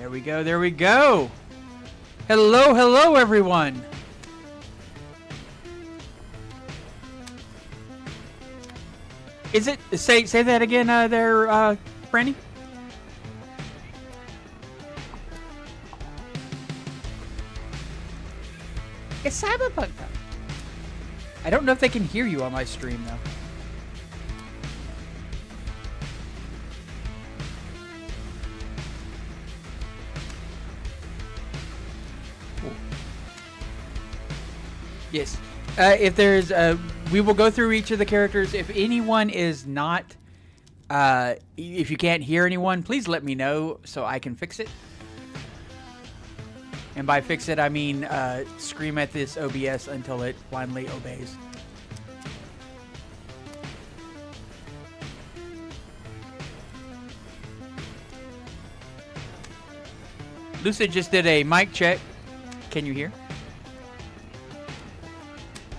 There we go. There we go. Hello, hello, everyone. Is it say that again? There, Brandy. It's Cyberpunk though. I don't know if they can hear you on my stream though. Yes. If there's, we will go through each of the characters. If anyone is not, if you can't hear anyone, please let me know so I can fix it. And by fix it, I mean scream at this OBS until it finally obeys. Lucid just did a mic check. Can you hear?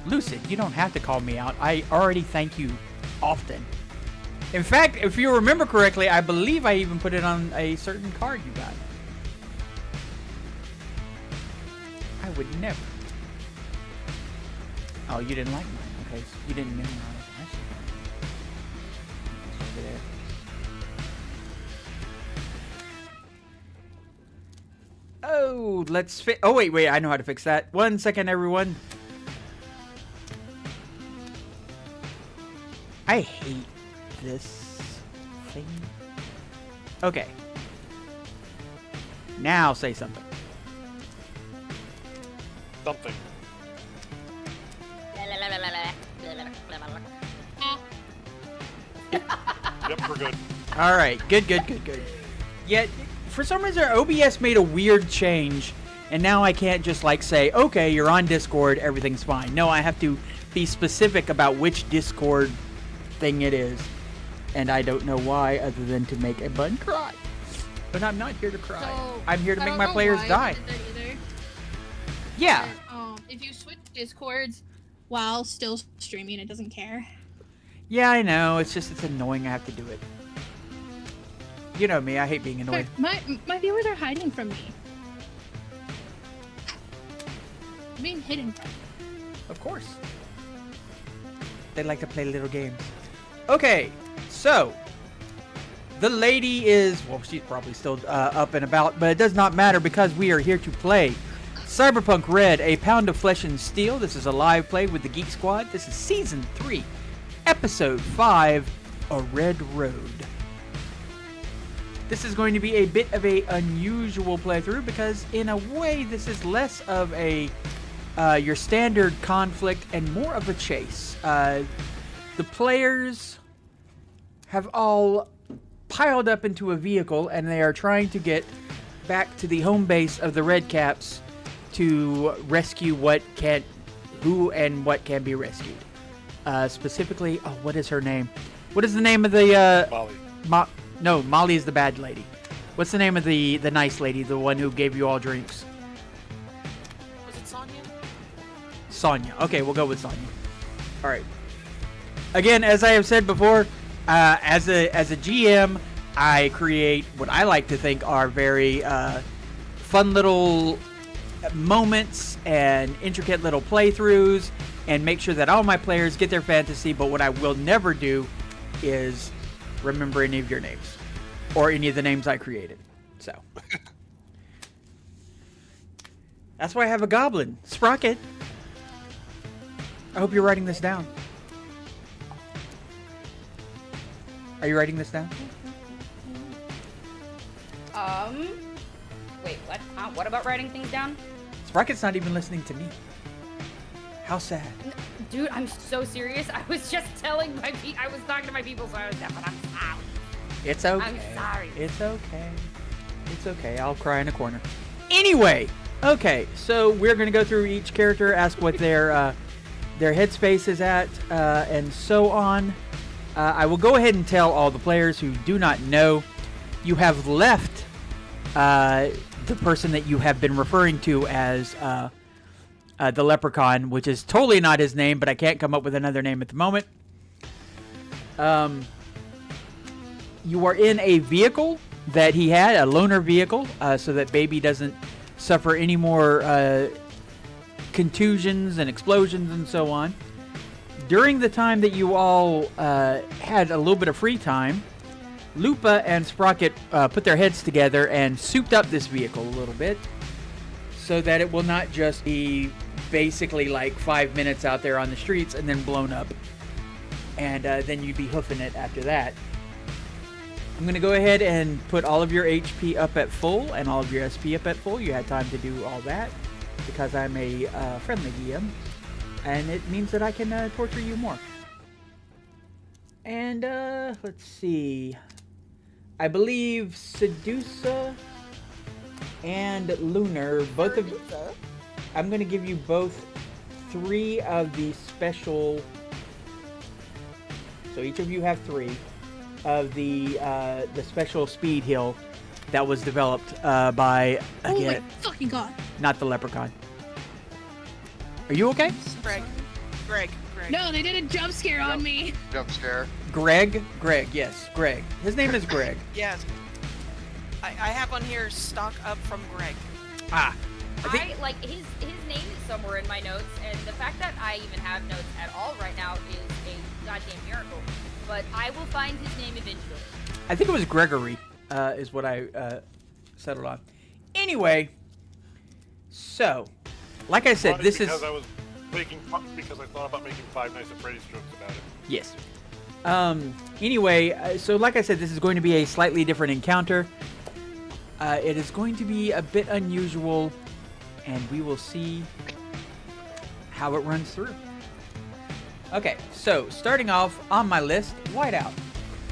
Lucid, you don't have to call me out. I already thank you often. In fact, if you remember correctly, I believe I even put it on a certain card you got. I would never. Oh, you didn't like mine. Okay, so you didn't memorize it. It's over there. Oh, let's fix. Oh, wait. I know how to fix that. 1 second, everyone. I hate this thing. Okay. Now say something. Something. Yep, we're good. All right, good. Yet, for some reason, OBS made a weird change, and now I can't just like say, okay, you're on Discord, everything's fine. No, I have to be specific about which Discord thing it is, and I don't know why, other than to make a bun cry. But I'm not here to cry. So, I'm here to make my players die. Yeah. If you switch Discords while still streaming, it doesn't care. Yeah, I know. It's annoying. I have to do it. You know me. I hate being annoyed. My viewers are hiding from me. I'm being hidden from. Of course. They like to play little games. Okay, so the lady is, well, she's probably still up and about, but it does not matter because we are here to play Cyberpunk Red, A Pound of Flesh and Steel. This is a live play with the Geek Squad. This is Season 3, Episode 5, A Red Road. This is going to be a bit of a unusual playthrough because, in a way, this is less of a your standard conflict and more of a chase. The players have all piled up into a vehicle and they are trying to get back to the home base of the Red Caps to rescue who and what can be rescued. Specifically, what is her name? What is the name of the Molly. No, Molly is the bad lady. What's the name of the nice lady, the one who gave you all drinks? Was it Sonya? Sonya. Okay, we'll go with Sonya. All right. Again, as I have said before, as a GM, I create what I like to think are very fun little moments and intricate little playthroughs, and make sure that all my players get their fantasy. But what I will never do is remember any of your names or any of the names I created. So that's why I have a goblin, Sprocket. I hope you're writing this down. Are you writing this down? Wait, what? What about writing things down? Sprocket's not even listening to me. How sad. Dude, I'm so serious. I was just telling I was talking to my people, so I was deaf, but I'm sorry. It's okay. I'm sorry. It's okay. It's okay. I'll cry in a corner. Anyway, okay, so we're going to go through each character, ask what their headspace is at, and so on. I will go ahead and tell all the players who do not know, you have left the person that you have been referring to as the Leprechaun, which is totally not his name, but I can't come up with another name at the moment. You are in a vehicle that he had, a loaner vehicle, so that baby doesn't suffer any more contusions and explosions and so on. During the time that you all had a little bit of free time, Lupa and Sprocket put their heads together and souped up this vehicle a little bit so that it will not just be basically like 5 minutes out there on the streets and then blown up. And then you'd be hoofing it after that. I'm going to go ahead and put all of your HP up at full and all of your SP up at full. You had time to do all that because I'm a friendly DM. And it means that I can torture you more. And let's see. I believe Sedusa and Lunar, both of... I'm going to give you both 3 of the special... So each of you have 3 of the special speed heal that was developed by, again... Oh my fucking god. Not the leprechaun. Are you okay? Greg. No, they did a jump scare on me. Jump scare. Greg, yes, Greg. His name is Greg. Yes. I have on here stock up from Greg. Ah. I like his name is somewhere in my notes, and the fact that I even have notes at all right now is a goddamn miracle. But I will find his name eventually. I think it was Gregory, is what I settled on. Anyway, so, like I said, Probably this because is... I was because I thought about making Five Nights at Freddy's jokes about it. Yes. Anyway, so like I said, this is going to be a slightly different encounter. It is going to be a bit unusual, and we will see how it runs through. Okay, so starting off on my list, Whiteout.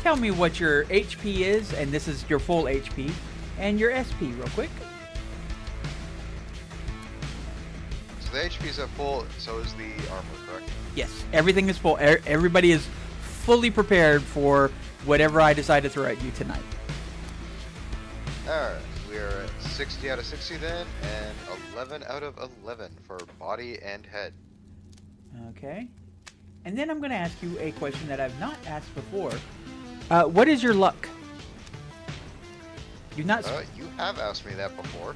Tell me what your HP is, and this is your full HP, and your SP real quick. So the HP is at full, so is the armor, correct? Yes, everything is full. Everybody is fully prepared for whatever I decide to throw at you tonight. Alright, we're at 60 out of 60 then, and 11 out of 11 for body and head. Okay. And then I'm going to ask you a question that I've not asked before. What is your luck? You've not... You have asked me that before,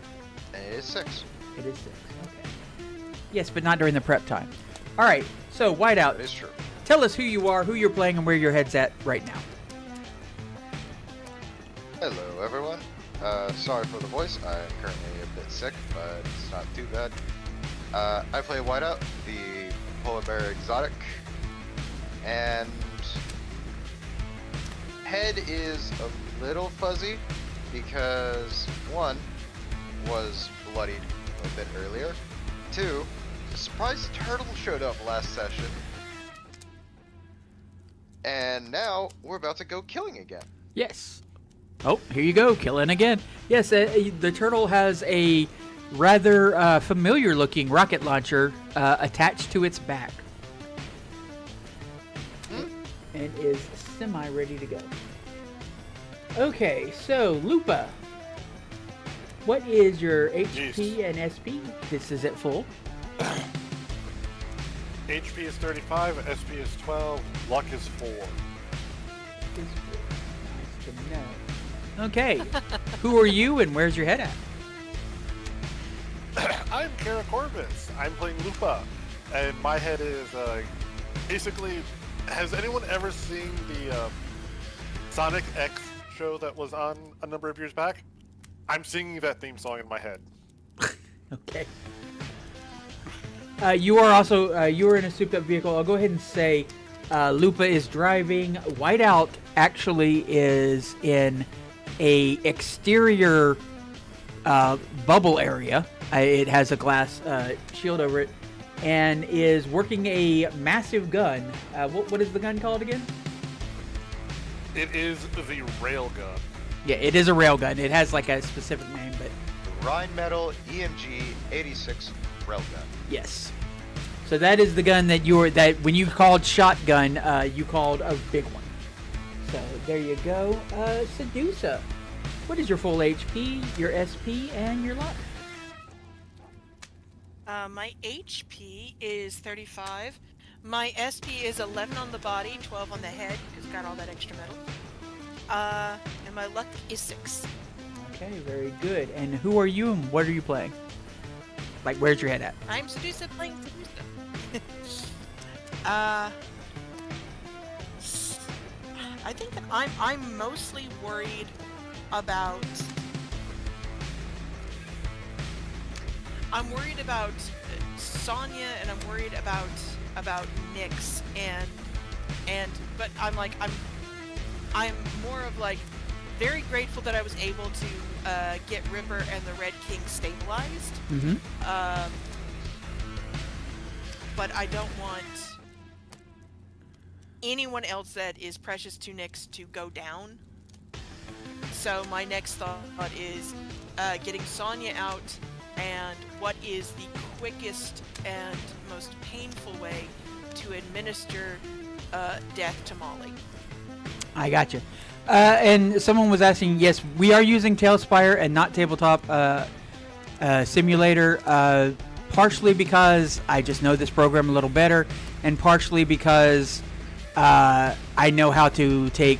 and it is 6. It is 6. Okay. Yes, but not during the prep time. All right. So, Whiteout. That is true. Tell us who you are, who you're playing, and where your head's at right now. Hello, everyone. Sorry for the voice. I'm currently a bit sick, but it's not too bad. I play Whiteout, the polar bear exotic, and head is a little fuzzy because 1 was bloodied a bit earlier. 2, a surprise turtle showed up last session. And now we're about to go killing again. Yes. Oh, here you go, killing again. Yes, the turtle has a rather familiar-looking rocket launcher attached to its back. And is semi-ready to go. Okay, so, Lupa. What is your HP and SP? This is at full. HP is 35, SP is 12, luck is 4. Nice to know. Okay, who are you and where's your head at? I'm Kara Corvus. I'm playing Lupa, and my head is basically. Has anyone ever seen the Sonic X show that was on a number of years back? I'm singing that theme song in my head. Okay. You are also you are in a souped-up vehicle. I'll go ahead and say Lupa is driving. Whiteout actually is in a exterior bubble area. It has a glass shield over it, and is working a massive gun. What is the gun called again? It is the railgun. Yeah, it is a railgun. It has like a specific name, but The Rheinmetall EMG 86 railgun. yes. So that is the gun that when you called shotgun, you called a big one. So there you go. Sedusa. What is your full HP, your SP, and your luck? My HP is 35. My SP is 11 on the body, 12 on the head, because got all that extra metal. And my luck is 6. Okay, very good. And who are you and what are you playing? Like, where's your head at? I'm Sedusa playing Sedusa. I think that I'm mostly worried about. I'm worried about Sonya, and I'm worried about Nyx, but I'm more of like very grateful that I was able to get Ripper and the Red King stabilized. Mm-hmm. But I don't want anyone else that is precious to Nyx to go down. So my next thought is getting Sonya out, and what is the quickest and most painful way to administer death to Molly. I got you. And someone was asking, yes, we are using Tailspire and not Tabletop Simulator, partially because I just know this program a little better, and partially because I know how to take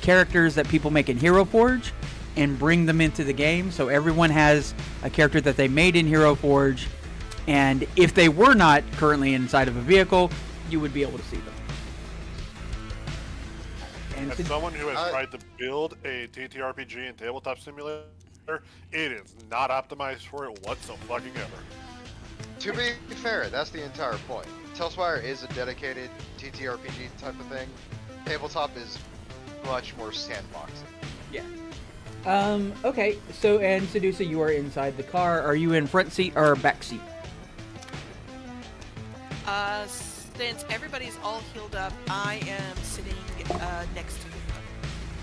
characters that people make in Hero Forge and bring them into the game. So everyone has a character that they made in Hero Forge, and if they were not currently inside of a vehicle, you would be able to see them. And As someone who has tried to build a TTRPG and tabletop simulator, it is not optimized for it whatsoever. To be fair, that's the entire point. Tailspire is a dedicated TTRPG type of thing. Tabletop is much more sandboxing. Yeah. Okay, so, and Sedusa, you are inside the car. Are you in front seat or back seat? Since everybody's all healed up, I am sitting next to Lupa.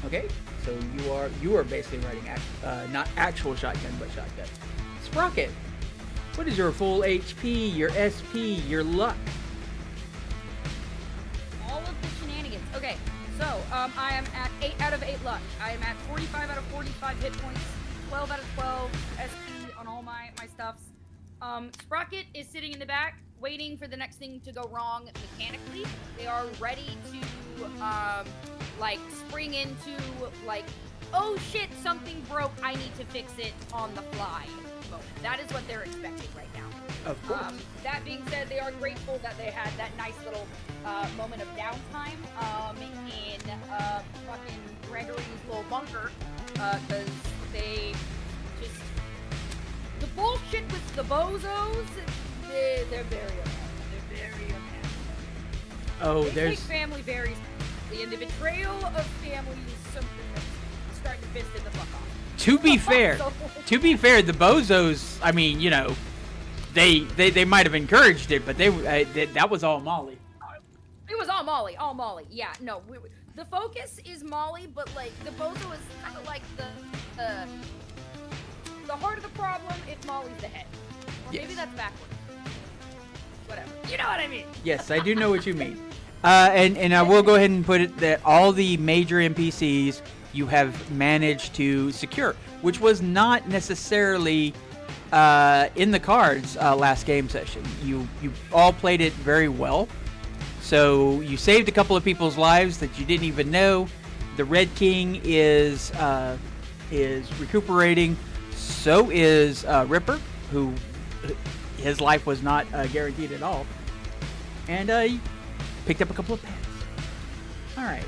Okay, so you are basically riding not actual shotgun, but shotgun. Sprocket, what is your full HP, your SP, your luck? All of the shenanigans. Okay, so I am at 8 out of 8 luck. I am at 45 out of 45 hit points, 12 out of 12 SP on all my stuffs. Sprocket is sitting in the back, waiting for the next thing to go wrong mechanically. They are ready to like spring into like, oh shit, something broke, I need to fix it on the fly moment. That is what they're expecting right now. Of course. That being said, they are grateful that they had that nice little moment of downtime in fucking Gregory's little bunker, because they just, the bullshit with the bozos, they're very unhappy. They're very unhappy. Oh, They there's... take family very seriously, and the betrayal of family is something that's starting to piss the fuck off. To be fair, the bozos, I mean, you know, they might have encouraged it, but that was all Molly. It was all Molly. Yeah, no, the focus is Molly, but like the bozo is kind of like the heart of the problem if Molly's the head. Or Yes. maybe that's backwards. Whatever. You know what I mean? Yes, I do know what you mean. And I will go ahead and put it that all the major NPCs you have managed to secure, which was not necessarily in the cards last game session. You all played it very well. So you saved a couple of people's lives that you didn't even know. The Red King is recuperating. So is Ripper, who his life was not guaranteed at all. And he picked up a couple of pets. All right.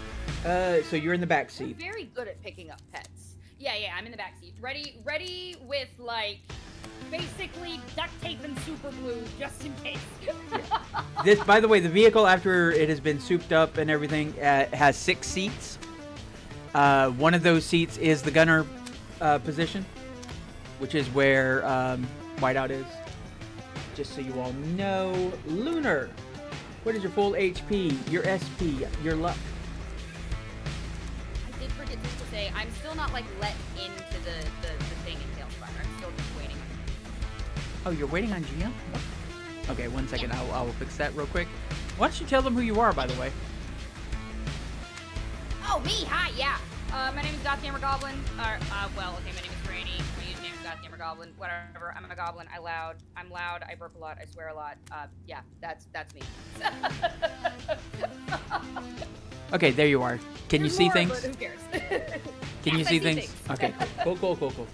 So you're in the back I'm seat. very good at picking up pets. Yeah, I'm in the backseat. Ready with like basically duct tape and super glue just in case. This, by the way, the vehicle after it has been souped up and everything has 6 seats. One of those seats is the gunner position, which is where Whiteout is. Just so you all know, Lunar, what is your full HP, your SP, your luck? I did forget just to say, I'm still not like let into the thing in Tailspire. I'm still just waiting. Oh, you're waiting on GM? Okay, one second. I will fix that real quick. Why don't you tell them who you are, by the way? Oh, me? Hi, yeah. My name is Godhammer Goblin. Well, okay, my name is Granny. My username is Godhammer Goblin. Whatever. I'm a goblin. I'm loud. I burp a lot. I swear a lot. Yeah, that's me. Okay, there you are. Can you There's see more, things? but who cares? Can you Yes, I see see things? Okay, cool.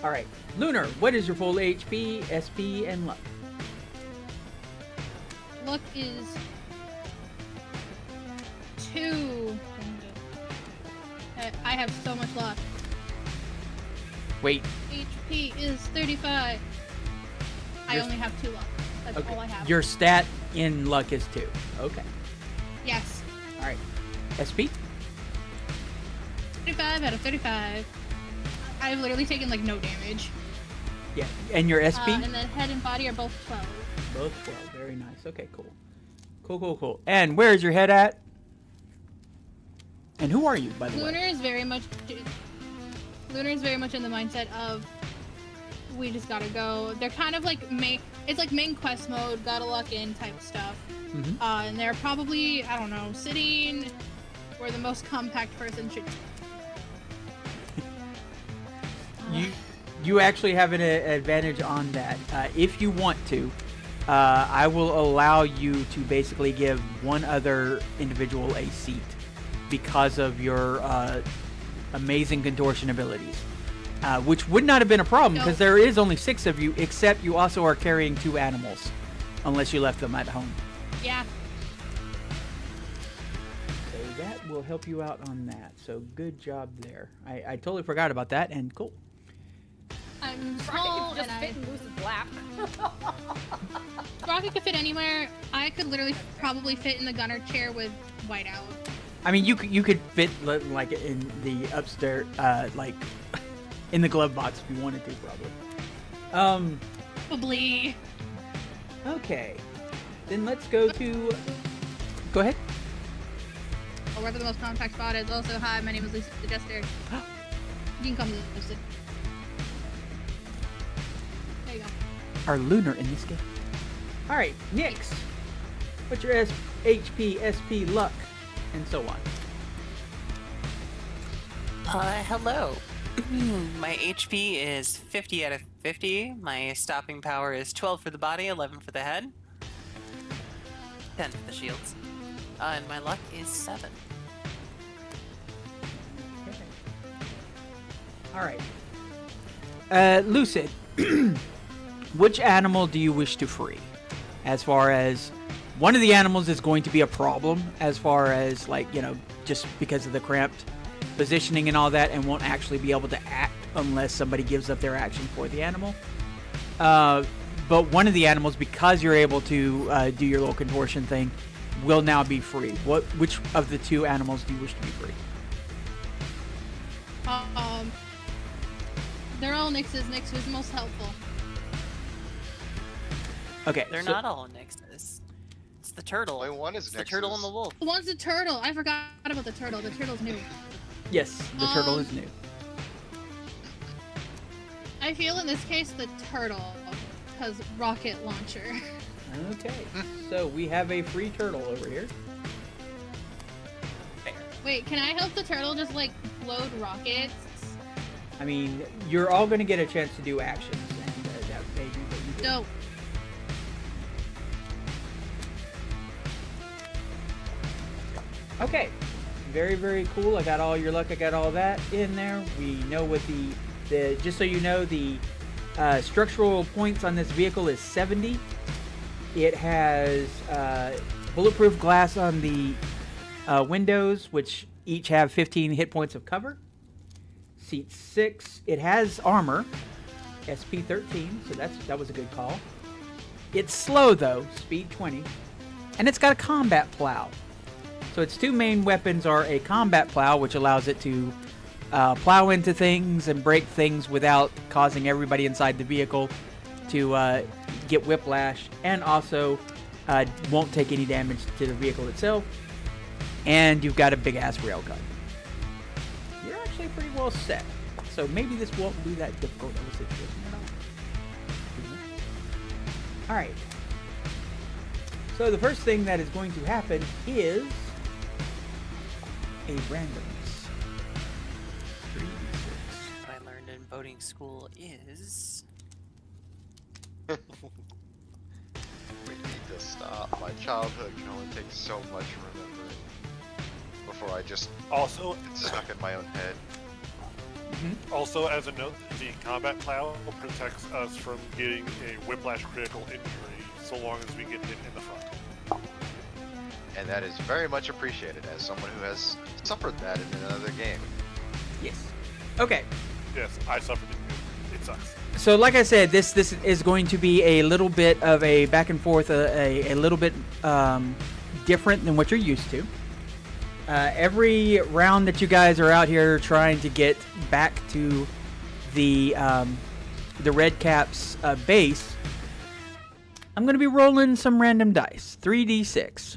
All right, Lunar, what is your full HP, SP, and luck? Luck is 2. I have so much luck. Wait, HP is 35. I Your- only have 2 luck. That's okay. all I have. Your stat in luck is 2. Okay. Yes. All right. SP? 35 out of 35. I've literally taken like no damage. Yeah. And your SP? And then head and body are both 12. Both 12. Very nice. Okay, cool. Cool. And where is your head at? And who are you, by the Lunar way? is very much in the mindset of we just gotta go. They're kind of like it's like main quest mode, gotta lock in type stuff. Mhm. And they're probably, I don't know, sitting where the most compact person should. You actually have an advantage on that. If you want to, I will allow you to basically give one other individual a seat because of your amazing contortion abilities. Which would not have been a problem because there is only 6 of you, except you also are carrying 2 animals, unless you left them at home. Yeah. So that will help you out on that. So good job there. I totally forgot about that, and cool. I'm Rocket tall can just and fit in Lucy's lap. Rocket could fit anywhere. I could literally probably fit in the gunner chair with Whiteout. I mean, you could fit like in the upstairs, like in the glove box if you wanted to, probably. Probably. Okay. Then let's go to. Go ahead. Wherever the most compact spot is. Also, hi, my name is Lisa the Jester. You can call me Lisa. There you go. Our Lunar in this game. All right, Nyx. What's your HP, SP, luck, and so on? Hello. My HP is 50 out of 50. My stopping power is 12 for the body, 11 for the head, 10 for the shields. And my luck is 7. Okay. All right. Lucid, which animal do you wish to free? As far as one of the animals is going to be a problem, as far as like, just because of the cramped positioning and all that, and won't actually be able to act unless somebody gives up their action for the animal. But one of the animals, because you're able to do your little contortion thing, will now be free. Which of the 2 animals do you wish to be free? They're all Nyx's. Nyx was most helpful. Okay. They're not all Nyx's. It's the turtle. Only one is It's the turtle and the Nyx's. wolf. One's a turtle. I forgot about the turtle. The turtle's new. Yes, the turtle is new. I feel in this case the turtle, because rocket launcher. Okay, so we have a free turtle over here. Fair. Wait, can I help the turtle just like load rockets? I mean, you're all going to get a chance to do actions, and that may be what you do. Dope. Okay, very cool. I got all your luck. I got all that in there. We know what the just so you know, the structural points on this vehicle is 70. It has bulletproof glass on the windows, which each have 15 hit points of cover. Seat 6. It has armor, SP13, so that was a good call. It's slow though, speed 20, and it's got a combat plow. So its 2 main weapons are a combat plow, which allows it to plow into things and break things without causing everybody inside the vehicle to get whiplash, and also won't take any damage to the vehicle itself. And you've got a big ass railgun. You're actually pretty well set. So maybe this won't be that difficult of a situation at all. Alright. So the first thing that is going to happen is a randomness. 3d6. What I learned in boating school is We need to stop. My childhood can only take so much remembering before I just Also, get stuck in my own head. Also, as a note, the combat plow protects us from getting a whiplash critical injury so long as we get hit in the front. And that is very much appreciated as someone who has suffered that in another game. Yes. Okay. Yes, I suffered it. It sucks. So, like I said, this is going to be a little bit of a back and forth, a little bit different than what you're used to. Every round that you guys are out here trying to get back to the Red Caps base, I'm going to be rolling some random dice, 3d6.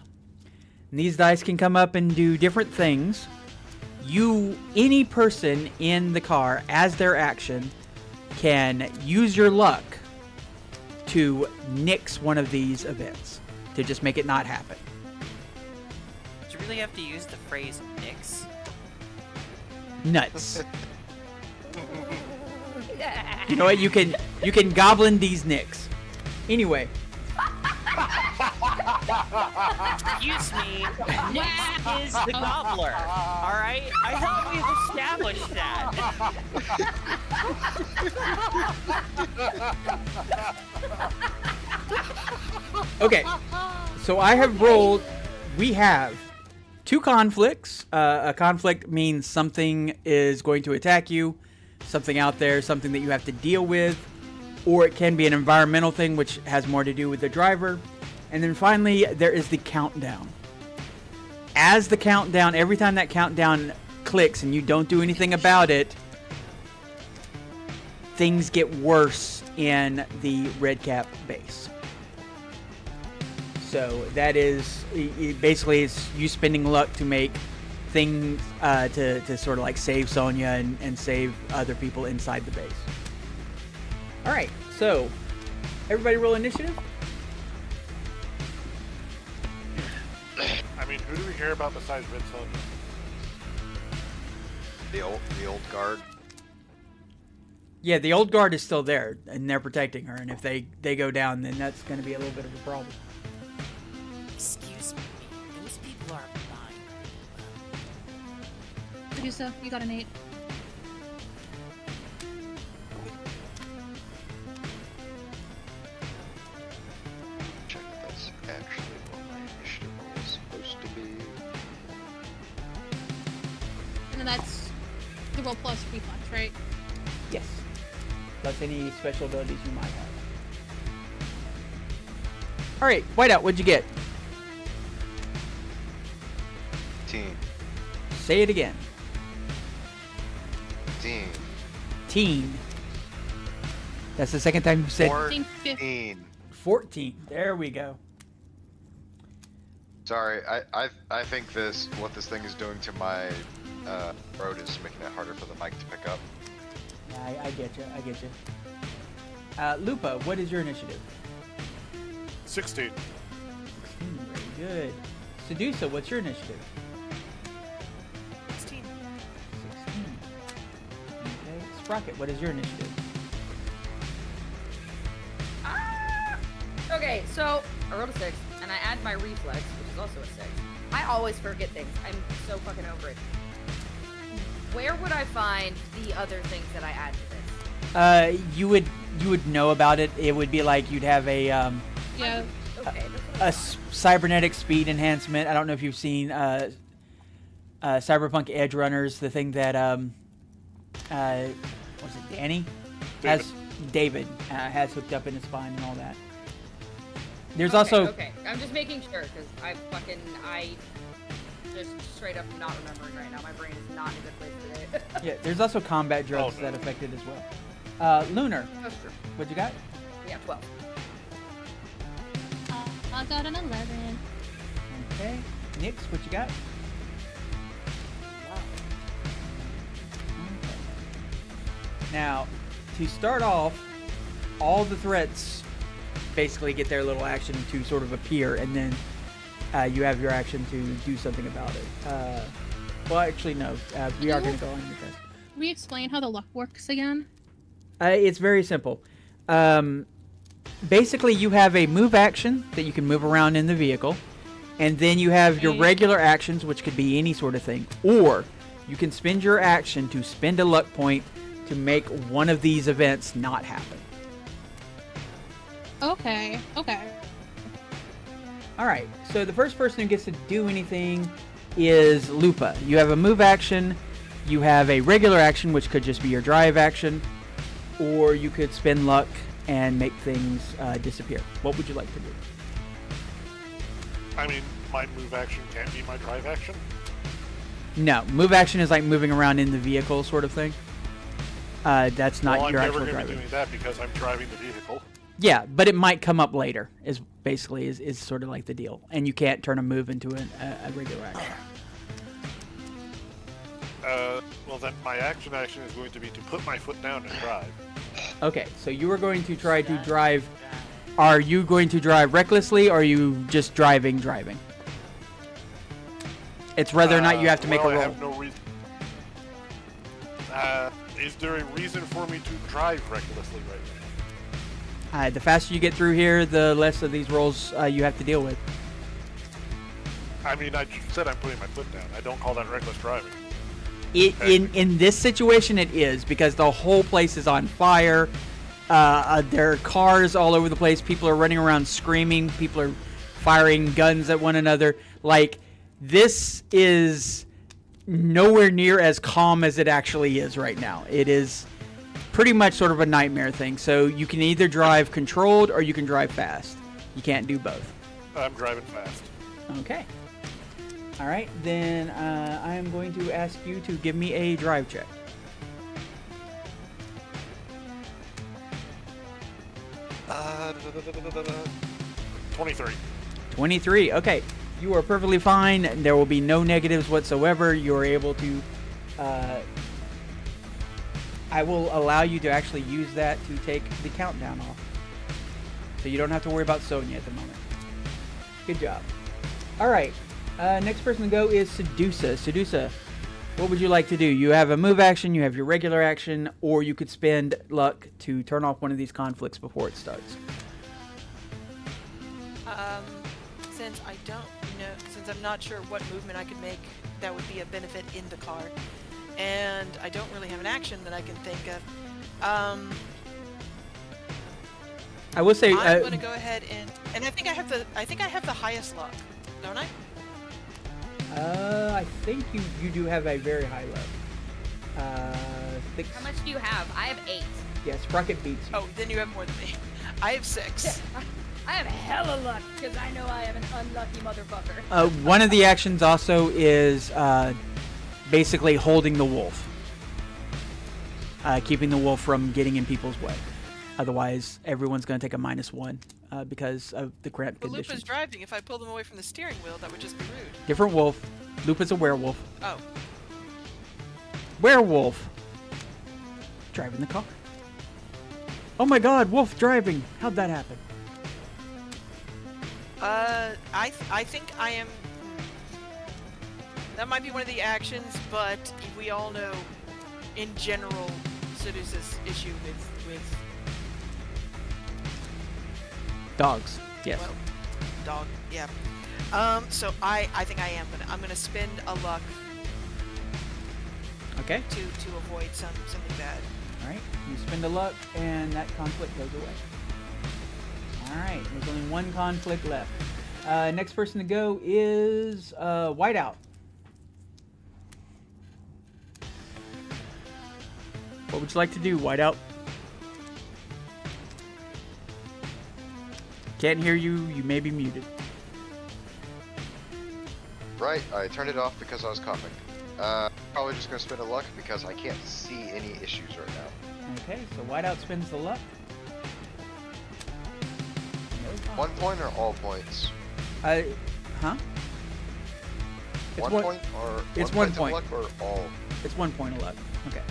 And these dice can come up and do different things. Any person in the car, as their action, can use your luck to nix one of these events, to just make it not happen. Do you really have to use the phrase "nix"? Nuts. You know what? You can goblin these nicks. Anyway. Excuse me, Nix is the gobbler. All right, I thought we've established that. Okay. So I have rolled. We have 2 conflicts. A conflict means something is going to attack you, something out there, something that you have to deal with, or it can be an environmental thing, which has more to do with the driver. And then finally, there is the countdown. As the countdown, every time that countdown clicks and you don't do anything about it, things get worse in the Red Cap base. So that is, basically, it's you spending luck to make things, to sort of like save Sonya and save other people inside the base. All right, so everybody roll initiative. I mean, who do we hear about besides Red Sonja? The old guard. Yeah, the old guard is still there, and they're protecting her. And if they go down, then that's going to be a little bit of a problem. Excuse me, those people are mine. Medusa, you got an 8. Check if that's actually what my initiative roll is supposed to be. And then that's the roll plus reflex, right? Yes. Plus any special abilities you might have. All right, Whiteout, what'd you get? Teen. Say it again. Teen. That's the second time you said 14. 14. There we go. Sorry, I think what this thing is doing to my throat is making it harder for the mic to pick up. Yeah, I get you. Lupa, what is your initiative? 16. 16. Very good. Sedusa, what's your initiative? 16. 16. Okay. Sprocket, what is your initiative? Okay, so I rolled a 6, and I add my reflex, which is also a 6. I always forget things. I'm so fucking over it. Where would I find the other things that I add to this? You would know about it. It would be like you'd have a Yeah. Okay, a cybernetic speed enhancement. I don't know if you've seen Cyberpunk Edge Runners, the thing that was it Danny? David has hooked up in his spine and all that. There's also Okay, I'm just making sure because I just straight up not remembering right now. My brain is not in a good place today. yeah. There's also combat drugs no. that affect it as well. Lunar, That's true. what you got? Yeah, 12. I got an 11. Okay. Nix, what you got? Okay. Now, to start off, all the threats basically get their little action to sort of appear, and then you have your action to do something about it. Well, actually, no. We are going to go on your test. Can we explain how the luck works again? It's very simple. Basically, you have a move action that you can move around in the vehicle, and then you have your regular actions, which could be any sort of thing, or You can spend your action to spend a luck point to make one of these events not happen. Okay. All right, so the first person who gets to do anything is Lupa. You have a move action, you have a regular action, which could just be your drive action, or you could spend luck and make things disappear. What would you like to do? I mean, my move action can't be my drive action. No, move action is like moving around in the vehicle sort of thing. That's not Well, your I'm actual never going to driving. be doing that because I'm driving the vehicle. Yeah, but it might come up later. Is basically is sort of like the deal, and you can't turn a move into a regular action. Well, then my action is going to be to put my foot down and drive. Okay, so you are going to try to drive. Are you going to drive recklessly, or are you just driving? It's whether or not you have to make a I roll. have no reason. Is there a reason for me to drive recklessly right now? The faster you get through here, the less of these rolls you have to deal with. I mean, I just said I'm putting my foot down. I don't call that reckless driving. In this situation, it is, because the whole place is on fire. There are cars all over the place. People are running around screaming. People are firing guns at one another. Like, this is nowhere near as calm as it actually is right now. It is pretty much sort of a nightmare thing. So you can either drive controlled or you can drive fast. You can't do both. I'm driving fast. Okay. All right, then I am going to ask you to give me a drive check. Uh, 23. 23. Okay. You are perfectly fine. There will be no negatives whatsoever. You are able to... I will allow you to actually use that to take the countdown off. So you don't have to worry about Sonya at the moment. Good job. All right. Next person to go is Sedusa. Sedusa, what would you like to do? You have a move action, you have your regular action, or you could spend luck to turn off one of these conflicts before it starts. Since I don't know, since I'm not sure what movement I could make that would be a benefit in the car, and I don't really have an action that I can think of, I will say I'm gonna go ahead and I think I have the highest luck, don't I? I think you do have a very high luck. How much do you have? I have 8. Yes, Sprocket beats you. Oh, then you have more than me. I have 6. I have hella luck because I know I am an unlucky motherfucker. One of the actions also is basically holding the wolf. Keeping the wolf from getting in people's way. Otherwise, everyone's going to take a -1 because of the cramped But conditions. Lupa's driving. If I pull them away from the steering wheel, that would just be rude. Different wolf. Lupa's a werewolf. Oh. Werewolf. Driving the car. Oh my god, wolf driving. How'd that happen? I think I am... That might be one of the actions, but we all know, in general, Sedusa's issue with Dogs. Yes. well, dog, yeah. So I think I am I'm gonna spend a luck Okay. to avoid something bad. Alright. You spend a luck and that conflict goes away. Alright. There's only one conflict left. Next person to go is Whiteout. What would you like to do, Whiteout? Can't hear you. You may be muted. Right, I turned it off because I was coughing. Probably just gonna spend a luck because I can't see any issues right now. Okay, so Whiteout spends the luck. No 1 point or all points? Huh? It's 1 one- point or it's 1 1 point. of luck or all? It's 1 point of luck. Okay.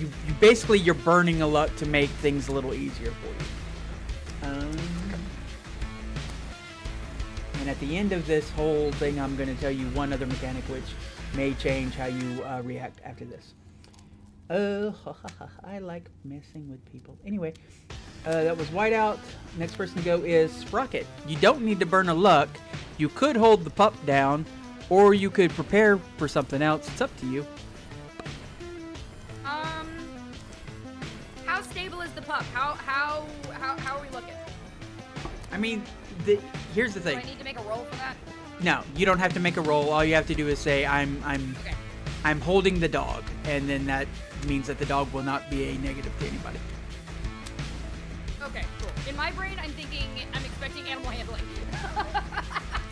You basically you're burning a luck to make things a little easier for you. And at the end of this whole thing, I'm going to tell you one other mechanic which may change how you react after this. I like messing with people. Anyway, that was Whiteout. Next person to go is Sprocket. You don't need to burn a luck. You could hold the pup down, or you could prepare for something else. It's up to you. pup. How are we looking? I mean, here's the Do thing. I need to make a roll for that? No, you don't have to make a roll. All you have to do is say, Okay. I'm holding the dog, and then that means that the dog will not be a negative to anybody. Okay, cool. In my brain, I'm expecting animal handling.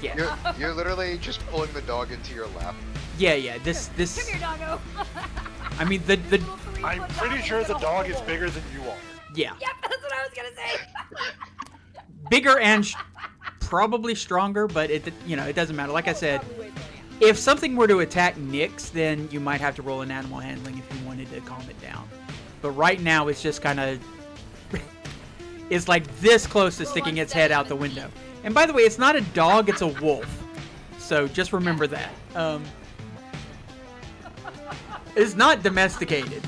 Yeah. You're literally just pulling the dog into your lap. Yeah. Come here, doggo. I mean, the Little 3-foot I'm pretty doggo sure in the a dog is hole. bigger than you are. yeah, Yep, that's what I was gonna say. bigger and probably stronger, but it doesn't matter. Like I said, Probably weighs more, yeah. if something were to attack Nyx, then you might have to roll an animal handling if you wanted to calm it down. But right now, it's just kind of it's like this close to Roll sticking on its head out the 7 window. And by the way, it's not a dog; it's a wolf. So just remember that. It's not domesticated.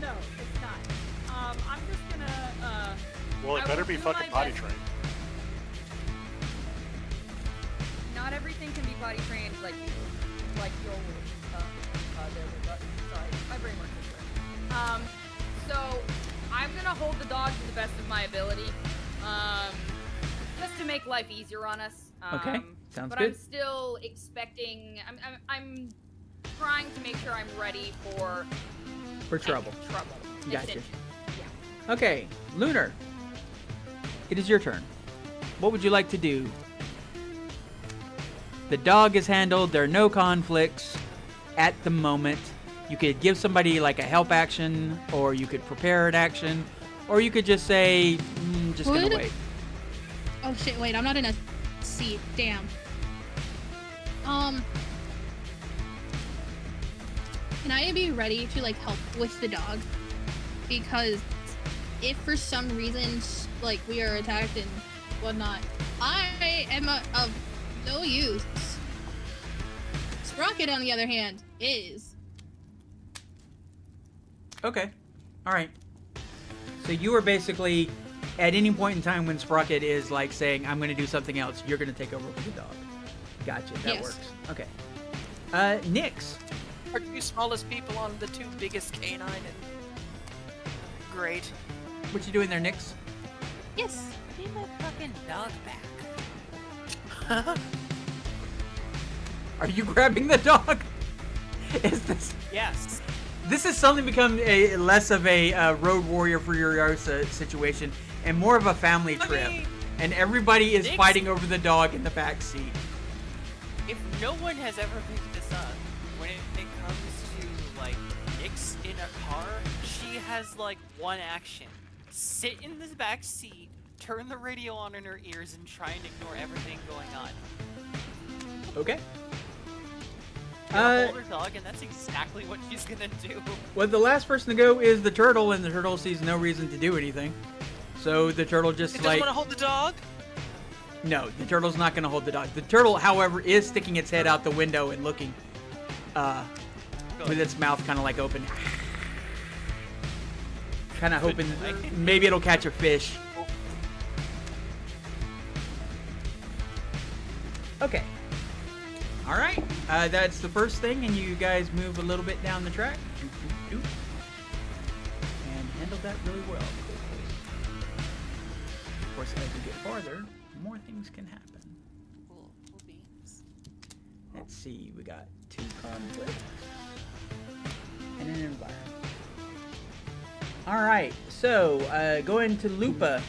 No, it's not. I'm just gonna. Well, it I better will be do fucking my potty best. trained. Not everything can be potty trained like you, like your. There we go. Sorry, my brain works this way. So I'm gonna hold the dog to the best of my ability. Just to make life easier on us. Okay, sounds but good. I'm still expecting. I'm trying to make sure I'm ready for Trouble. Trouble. Gotcha. Attention. Yeah. Okay, Lunar. It is your turn. What would you like to do? The dog is handled. There are no conflicts at the moment. You could give somebody like a help action, or you could prepare an action, or you could just say, just gonna Would- wait. Oh shit, wait, I'm not in a seat. Damn. Can I be ready to like help with the dog? Because if for some reason like we are attacked and whatnot, I am of no use. Sprocket, on the other hand, is. Okay. All right. So you are basically, at any point in time when Sprocket is like saying, I'm going to do something else, you're going to take over with the dog. Gotcha. That Yes. works. Okay. Nyx. Our two smallest people on the two biggest canine, and great. What you doing there, Nyx? Yes. Give my fucking dog back. Are you grabbing the dog? Is this... Yes. This has suddenly become a less of a road warrior Furiosa situation and more of a family trip. mean, And everybody is Nyx- fighting over the dog in the back seat. If no one has ever picked this up, when it comes to like Nyx in a car, she has like one action: sit in the back seat, turn the radio on in her ears, and try and ignore everything going on. Okay. Hold her dog, and that's exactly what she's gonna do. Well, the last person to go is the turtle, and the turtle sees no reason to do anything. So the turtle just It doesn't like... want to hold the dog? No, the turtle's not going to hold the dog. The turtle, however, is sticking its head out the window and looking with its mouth kind of like open. Kind of hoping maybe it'll catch a fish. Okay. All right. That's the first thing, and you guys move a little bit down the track. And handled that really well. Of course, as you get farther, more things can happen. Cool beans. Let's see, we got 2 conflicts and an environment. Alright, so going to Lupa.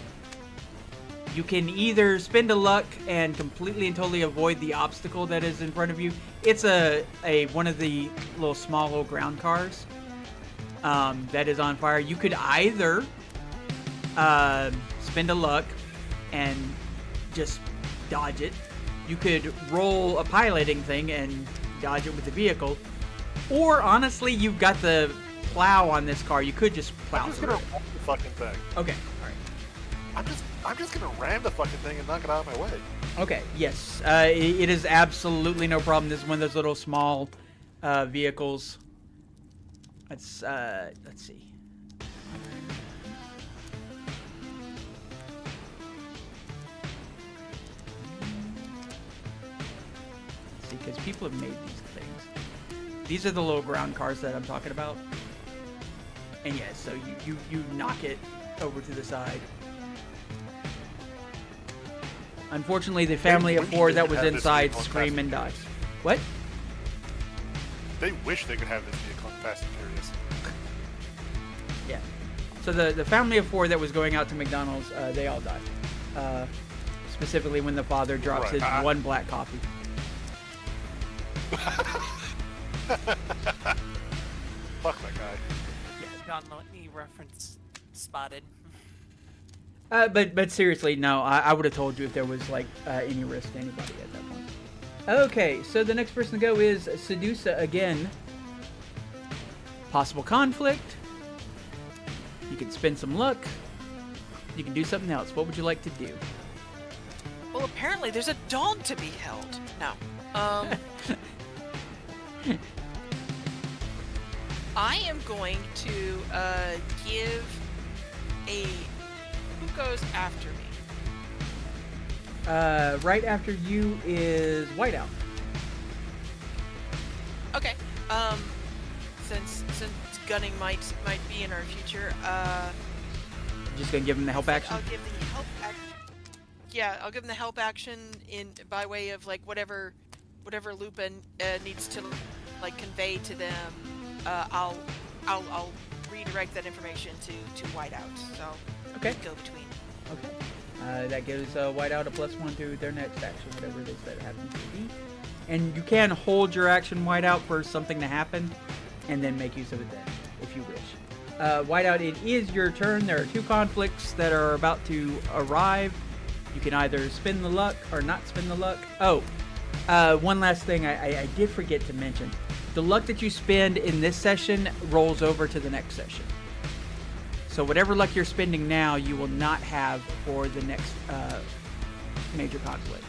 You can either spend a luck and completely and totally avoid the obstacle that is in front of you. It's a one of the little ground cars that is on fire. You could either spend a luck and just dodge it. You could roll a piloting thing and dodge it with the vehicle. Or honestly, you've got the plow on this car. You could just plow I'm just through gonna it. ram the fucking thing. Okay, alright. I'm just gonna ram the fucking thing and knock it out of my way. Okay, yes. It is absolutely no problem. This is one of those little small vehicles. Let's see. Let's see, because people have made these things. These are the little ground cars that I'm talking about. And yes, so you knock it over to the side. Unfortunately, the family of wish four they that could was have this inside vehicle on scream Fast and and die. What? They wish they could have this vehicle in Fast and Furious. Yeah. So the family of four that was going out to McDonald's, they all died. Specifically when the father drops Right, his one black coffee. Fuck that guy. John, let me reference Spotted. But seriously, no, I would have told you if there was like any risk to anybody at that point. Okay, so the next person to go is Sedusa again. Possible conflict. You can spend some luck. You can do something else. What would you like to do? Well, apparently there's a dog to be held. No. I am going to give a... Who goes after me? Right after you is Whiteout. Okay. Since gunning might be in our future, Just gonna give him the help action. I'll give the help action. Yeah, I'll give them the help action by way of like whatever Lupin needs to like convey to them. I'll redirect that information to Whiteout. So Okay. go between. Okay. That gives Whiteout a +1 to their next action, whatever it is that happens to be. And you can hold your action Whiteout for something to happen, and then make use of it then, if you wish. Whiteout, it is your turn. There are 2 conflicts that are about to arrive. You can either spin the luck or not spin the luck. Oh, one last thing I did forget to mention. The luck that you spend in this session rolls over to the next session. So whatever luck you're spending now, you will not have for the next major conflict.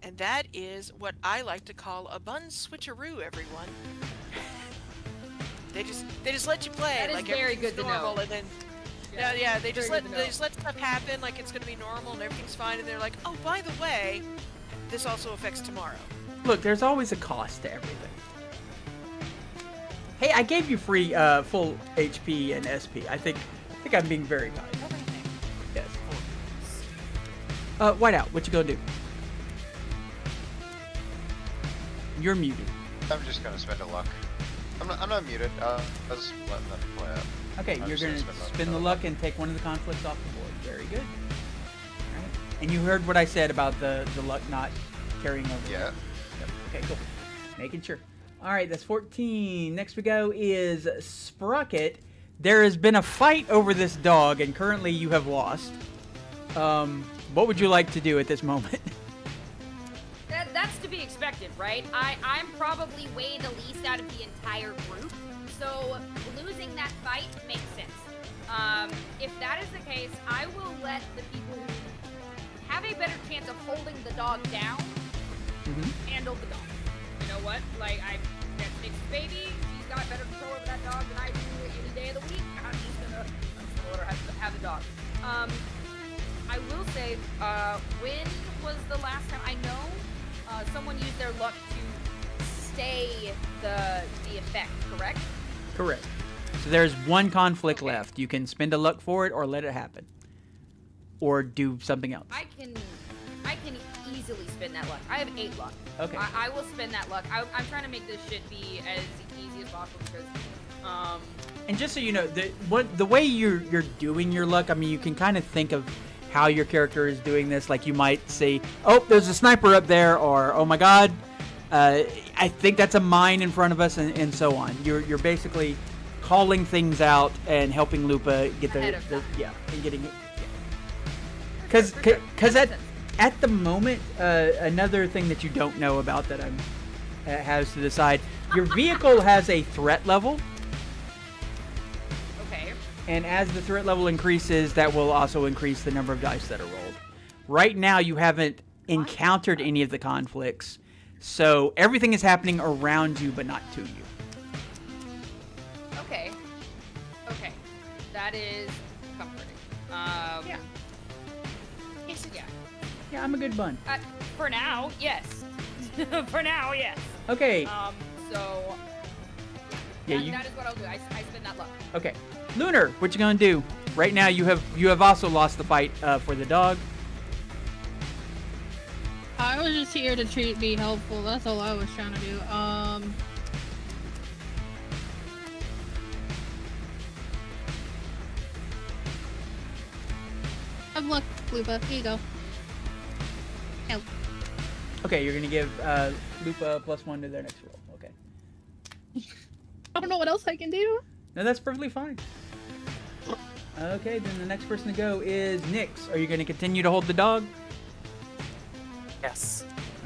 And that is what I like to call a bun switcheroo, everyone. They just let you play That is like very everything's good to normal, know. and then Yeah, they just very let good to know. stuff happen like it's gonna be normal and everything's fine, and they're like, oh, by the way, this also affects tomorrow. Look, there's always a cost to everything. Hey, I gave you free full HP and SP. I think I'm being very kind. Everything. Yes. Whiteout, what you gonna do? You're muted. I'm just gonna spend a luck. I'm not muted. I was letting them play out. Okay, I'm you're just gonna gonna spin the luck and take one of the conflicts off the board. Very good. All right. And you heard what I said about the luck not carrying over. Yeah. Yep. Okay, cool. Making sure. All right, that's 14. Next we go is Sprocket. There has been a fight over this dog, and currently you have lost. What would you like to do at this moment? That's to be expected, right? I'm probably way the least out of the entire group, so losing that fight makes sense. If that is the case, I will let the people who have a better chance of holding the dog down handle the dog. You know what? Like, that's Nick's baby. She's got better control over that dog than I do any day of the week. I'm just gonna let her have the dog. I will say, when was the last time I know someone used their luck to stay the effect, correct? Correct. So there's one conflict left. You can spend a luck for it or let it happen. Or do something else. I can easily spin that luck. I have 8 luck. Okay. I will spin that luck. I'm trying to make this shit be as easy as possible because, And just so you know, the way you're doing your luck, I mean, you can kind of think of how your character is doing this. Like you might say, "Oh, there's a sniper up there," or "Oh my God, I think that's a mine in front of us," and so on. You're basically calling things out and helping Lupa get Ahead of time. and getting it. For sure. Because That makes sense. at the moment, another thing that you don't know about that has to decide, your vehicle has a threat level. Okay. And as the threat level increases, that will also increase the number of dice that are rolled. Right now, you haven't encountered any of the conflicts, so everything is happening around you, but not to you. Okay. Okay. That is comforting. Yeah. Yeah. Yeah, I'm a good bun. For now, yes. For now, yes. Okay, So Yeah, that is what I'll do. I spend that luck. Okay. Lunar, what you gonna do? Right now you have also lost the fight for the dog. I was just here to be helpful. That's all I was trying to do. Have luck, Lupa. Here you go. Help. Okay, you're gonna give Lupa +1 to their next roll. Okay. I don't know what else I can do. No, that's perfectly fine. Okay, then the next person to go is Nyx. Are you gonna continue to hold the dog? Yes.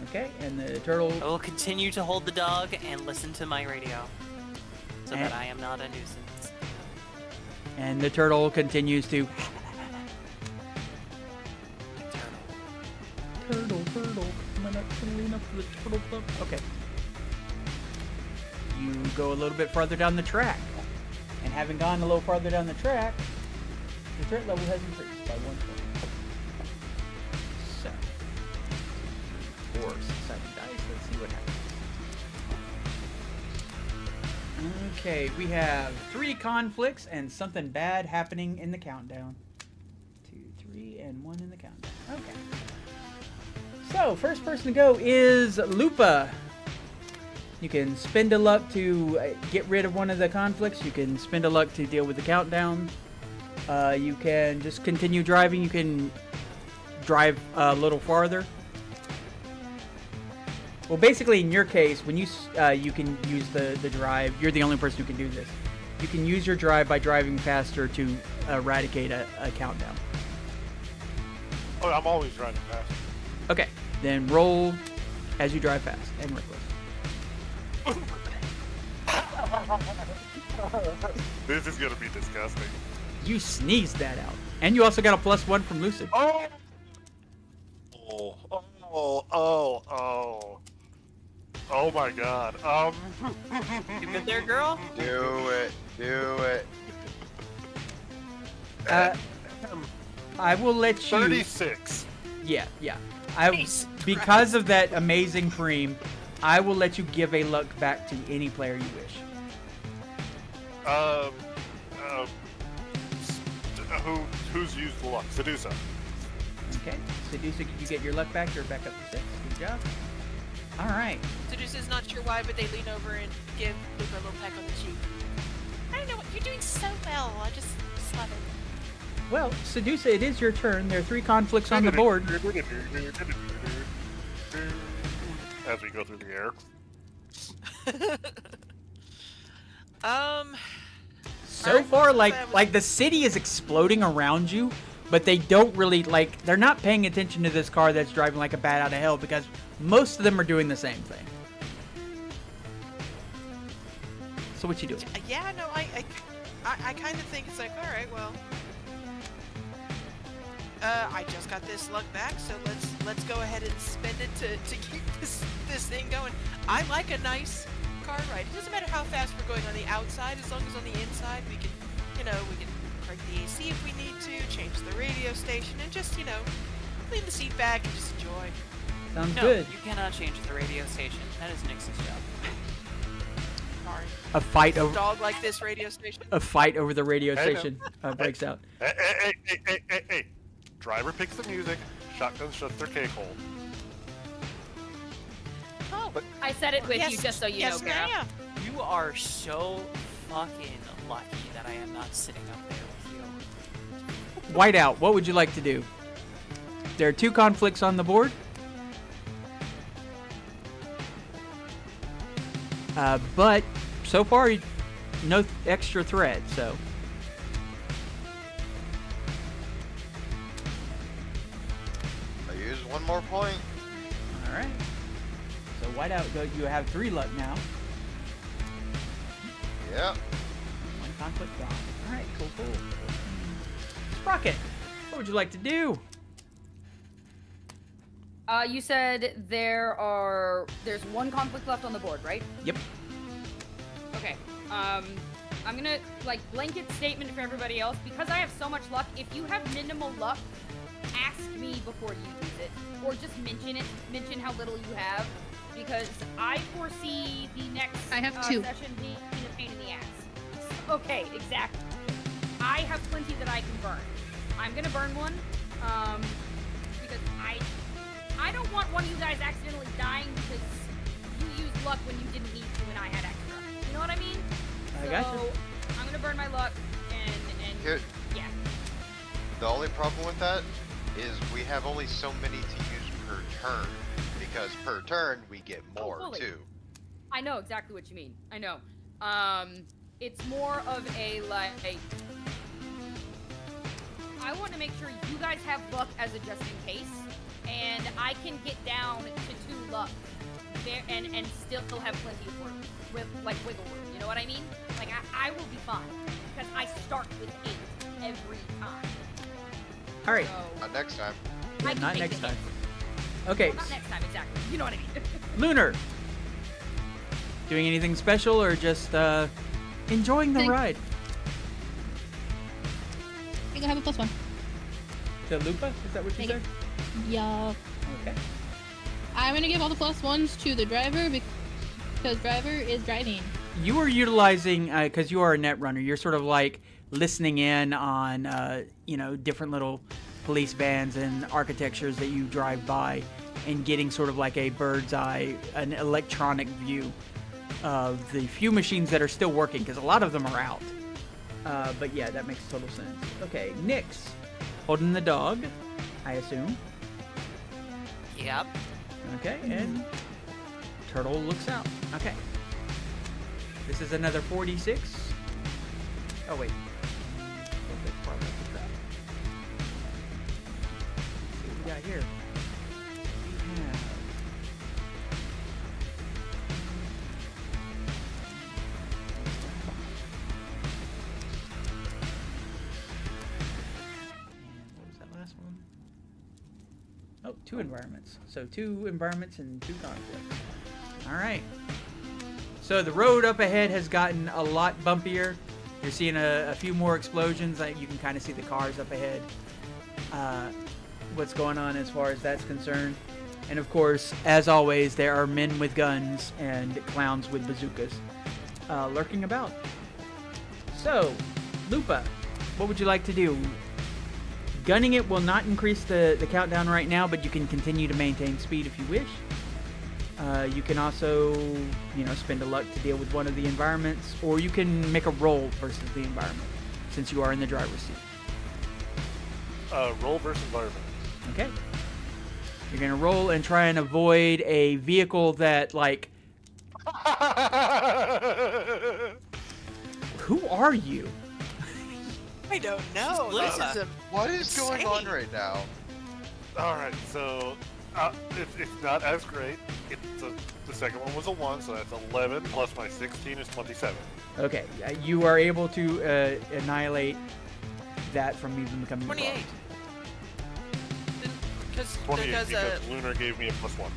Okay, and the turtle. I will continue to hold the dog and listen to my radio, so And- that I am not a nuisance. And the turtle continues to. Turtle, coming up, clean up the turtle club. Okay. You go a little bit farther down the track, and having gone a little farther down the track, the threat level has increased by 1 point. So, 4, 6, 7 dice. Let's see what happens. Okay, we have 3 conflicts and something bad happening in the countdown. 2, 3, and 1 in the countdown. Okay. So, first person to go is Lupa. You can spend a luck to get rid of one of the conflicts. You can spend a luck to deal with the countdown. You can just continue driving. You can drive a little farther. Well, basically, in your case, when you can use the drive, you're the only person who can do this. You can use your drive by driving faster to eradicate a countdown. Oh, I'm always driving fast. Okay, then roll as you drive fast and reckless. This is gonna be disgusting. You sneezed that out. And you also got a +1 from Lucid. Oh! Oh my god. You good there, girl? Do it. I will let you... 36. Yeah. Jesus Because of that amazing cream, I will let you give a luck back to any player you wish. Who's used luck? Sedusa. Okay. Sedusa, you get your luck back. You're back up to 6. Good job. All right. Sedusa's not sure why, but they lean over and give Lupa a little peck on the cheek. I don't know what you're doing so well. I just love it. Well, Sedusa, it is your turn. There are 3 conflicts on the board. As we go through the air. So Alright, far, well, since I was- like the city is exploding around you, but they don't really they're not paying attention to this car that's driving like a bat out of hell because most of them are doing the same thing. So what you doing? Yeah, no, I kind of think it's like, all right, well, I just got this luck back, so let's go ahead and spend it to keep this thing going. I like a nice car ride. It doesn't matter how fast we're going on the outside, as long as on the inside we can, we can crank the AC if we need to, change the radio station, and just, lean the seat back and just enjoy. Sounds No, good. you cannot change the radio station. That is Nyx's job. Sorry. A fight A over dog like this radio station. the radio Hey, station breaks out. Hey. Driver picks the music, shotgun shuts their cake hole. Oh, I said it with yes, you just so you yes, know, Kara. ma'am. You are so fucking lucky that I am not sitting up there with you. Whiteout, what would you like to do? There are 2 conflicts on the board. But so far, no extra threat, so. I use 1 more point. All right. So Whiteout, you have 3 luck now. Yep. 1 conflict gone. All right, cool. Sprocket, what would you like to do? You said there's 1 conflict left on the board, right? Yep. Okay. I'm gonna blanket statement for everybody else because I have so much luck. If you have minimal luck, ask me before you use it, or just mention how little you have, because I foresee the next I have 2. session being a pain in the ass. Okay, exactly. I have plenty that I can burn. I'm gonna burn one, because I don't want one of you guys accidentally dying because you used luck when you didn't need to and I had extra. You know what I mean? I gotcha. So I'm gonna burn my luck and Here, yeah. the only problem with that is we have only so many to use per turn, because per turn we get more fully. too. I know exactly what you mean. I know. It's more of a like. I want to make sure you guys have luck as a just in case, and I can get down to 2 luck, there and still have plenty of room with like wiggle room. You know what I mean? Like I will be fine because I start with 8 every time. All right. So Not next time. I can Not take next the time. hit. Okay. Well, not next time exactly. You know what I mean? Lunar. Doing anything special or just enjoying the Thank- ride? I think I have a +1. To Lupa? Is that what you Thank said? Yeah. Okay. I'm gonna give all the +1s to the driver because driver is driving. You are utilizing, because you are a net runner, you're sort of like listening in on, different little police bands and architectures that you drive by and getting sort of like a bird's eye, an electronic view of the few machines that are still working, because a lot of them are out. But yeah, that makes total sense. Okay, Nyx, holding the dog, I assume. Yep. Okay, and Turtle looks out. Okay. This is another 46. Oh, wait. Let's see what we got here. We have... And what was that last one? Oh, 2 environments. So 2 environments and 2 conflicts. All right. So the road up ahead has gotten a lot bumpier. You're seeing a few more explosions. You can kind of see the cars up ahead. What's going on as far as that's concerned. And of course, as always, there are men with guns and clowns with bazookas lurking about. So, Lupa, what would you like to do? Gunning it will not increase the countdown right now, but you can continue to maintain speed if you wish. You can also, spend a luck to deal with one of the environments, or you can make a roll versus the environment, since you are in the driver's seat. Roll versus environment. Okay. You're gonna roll and try and avoid a vehicle that, like... Who are you? I don't know. She's This Lupa. is a What is going on insane. right now? Alright, so it's not as great. The second one was a 1, so that's 11 plus my 16 is 27. Okay, you are able to annihilate that from even becoming a 28. problem. Because 28 because Lunar gave me a +1.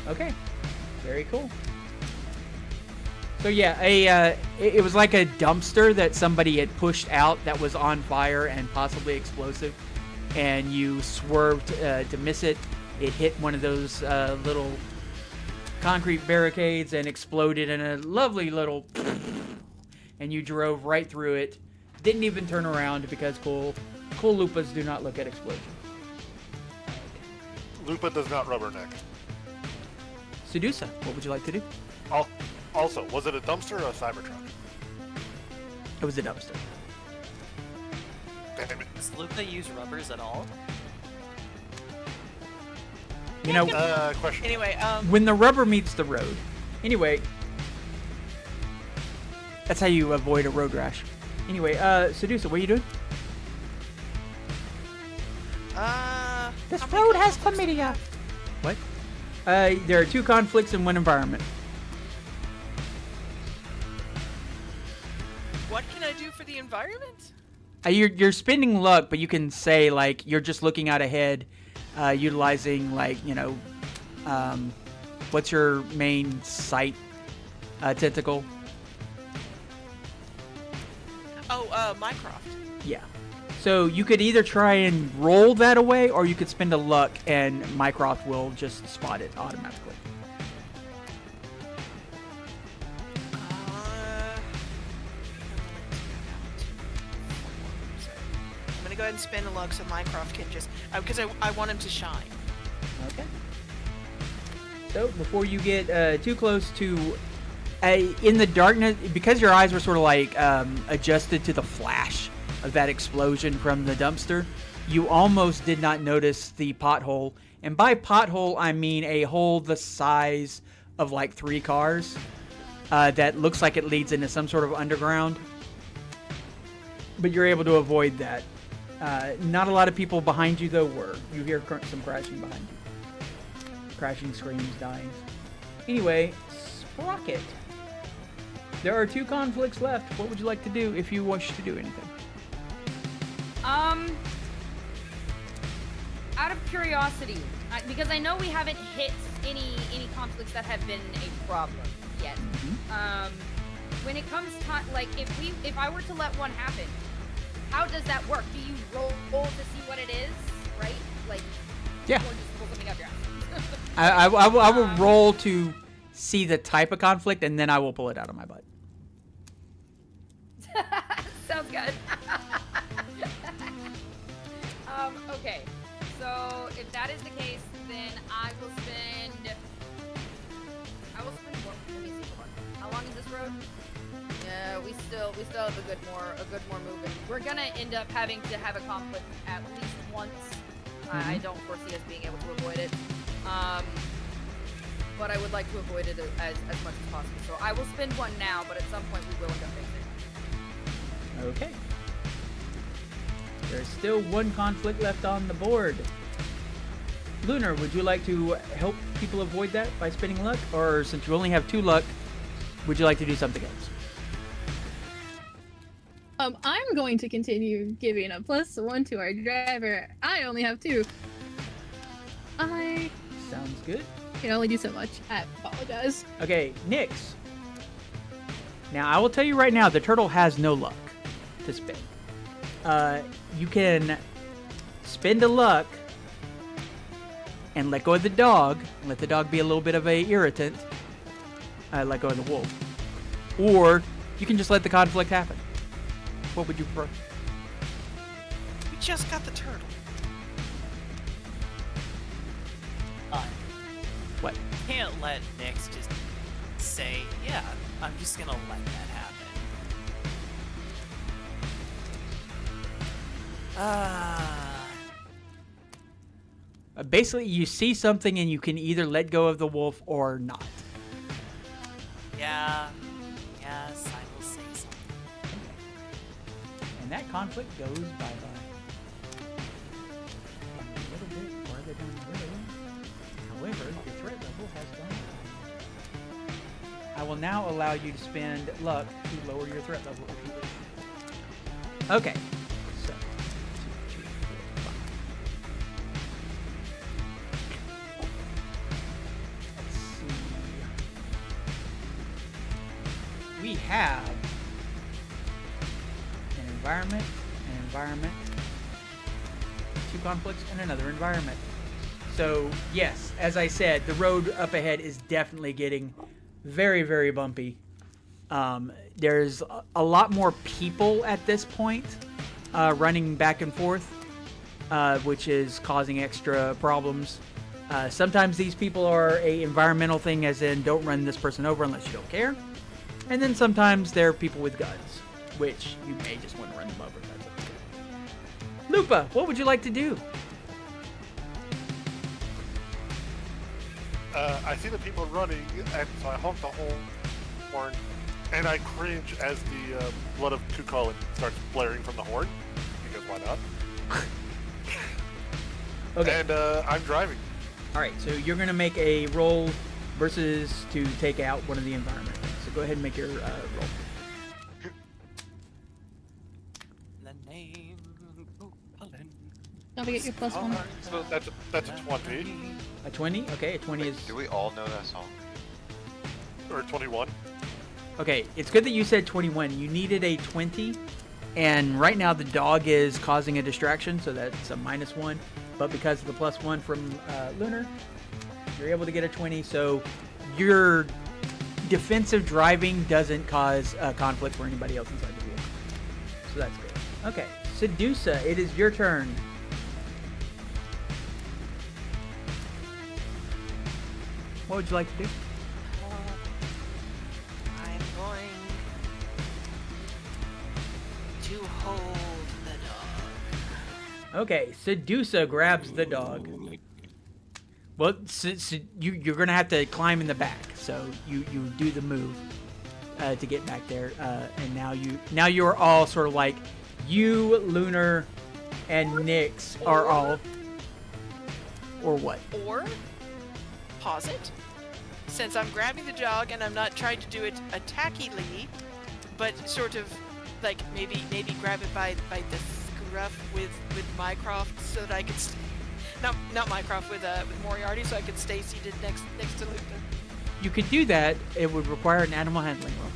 Okay, very cool. So yeah, it was like a dumpster that somebody had pushed out that was on fire and possibly explosive, and you swerved to miss it. It hit one of those little concrete barricades and exploded in a lovely little, and you drove right through it. Didn't even turn around because cool Lupas do not look at explosions. Lupa does not rubberneck. Sedusa, what would you like to do? Also, was it a dumpster or a Cybertruck? It was a dumpster. Damn it. Does Lupa use rubbers at all? You know, Question. Anyway, when the rubber meets the road. Anyway, that's how you avoid a road rash. Anyway, Sedusa, what are you doing? This road has chlamydia. What? There are 2 conflicts in 1 environment. What can I do for the environment? You're spending luck, but you can say like you're just looking out ahead, utilizing like what's your main sight tentacle? Oh, Mycroft. Yeah. So you could either try and roll that away, or you could spend a luck, and Mycroft will just spot it automatically. I'm gonna go ahead and spin the luck so Mycroft can just because I want him to shine. Okay. So before you get too close to, in the darkness, because your eyes were sort of like adjusted to the flash of that explosion from the dumpster, you almost did not notice the pothole. And by pothole, I mean a hole the size of like 3 cars that looks like it leads into some sort of underground. But you're able to avoid that. Not a lot of people behind you, though, were. You hear some crashing behind you. Crashing, screams, dying. Anyway, Sprocket. There are 2 conflicts left. What would you like to do if you wish to do anything? Out of curiosity, because I know we haven't hit any conflicts that have been a problem yet. When it comes to like, if I were to let one happen, how does that work? Do you roll to see what it is, right? Like, Yeah. or just pull something up your ass? I will roll to see the type of conflict, and then I will pull it out of my butt. Sounds good. Okay. So if that is the case, then I will spend one. Let me see. Hold on. How long is this road? Yeah, we still have a good more movement. We're gonna end up having to have a conflict at least once. I don't foresee us being able to avoid it. But I would like to avoid it as much as possible. So I will spend one now, but at some point we will end up fixing it. Okay. There's still 1 conflict left on the board. Lunar, would you like to help people avoid that by spending luck? Or since you only have 2 luck, would you like to do something else? I'm going to continue giving a +1 to our driver. I only have 2. I Sounds good. can only do so much. I apologize. Okay, Nyx. Now, I will tell you right now, the turtle has no luck to spend. You can spend a luck and let go of the dog. Let the dog be a little bit of a irritant. Let go of the wolf. Or you can just let the conflict happen. What would you prefer? We just got the turtle. What? Can't let Nyx just say, yeah, I'm just gonna let that happen. Basically, you see something and you can either let go of the wolf or not. Yeah. Yes, I will say something. And that conflict goes bye-bye. A little bit farther down the road. However, your threat level has gone down. I will now allow you to spend luck to lower your threat level if you wish. Okay. So, 2, 3, 4, 5. Let's see. We have an environment, 2 conflicts, and another environment. So, yes, as I said, the road up ahead is definitely getting very, very bumpy. There's a lot more people at this point running back and forth, which is causing extra problems. Sometimes these people are a environmental thing, as in don't run this person over unless you don't care. And then sometimes they're people with guns, which you may just want to run them over. That's up to you. Lupa, what would you like to do? I see the people running, and so I honk the horn, and I cringe as the blood of Kukulin starts blaring from the horn, because why not? Okay. And I'm driving. All right, so you're going to make a roll versus to take out one of the environment things. So go ahead and make your roll. The name Cullen. Don't forget your +1. So that's a 20 A 20? Okay, a 20 is... Do we all know that song? or 21. Okay, it's good that you said 21. You needed a 20 And right now the dog is causing a distraction, so that's a -1. But because of the +1 from Lunar, you're able to get a 20. So your defensive driving doesn't cause conflict for anybody else inside the vehicle. So that's good. Okay, Sedusa, it is your turn. What would you like to do? I'm going to hold the dog. Okay, Sedusa grabs the dog. Well, you're gonna have to climb in the back, so you do the move to get back there, and now you're all sort of like you, Lunar, and Nyx are all, or what? Or pause it. Since I'm grabbing the dog and I'm not trying to do it attackingly, but sort of like maybe grab it by the scruff with Mycroft so that I could not Mycroft with Moriarty so I could stay seated next to Luther. You could do that. It would require an animal handling roll.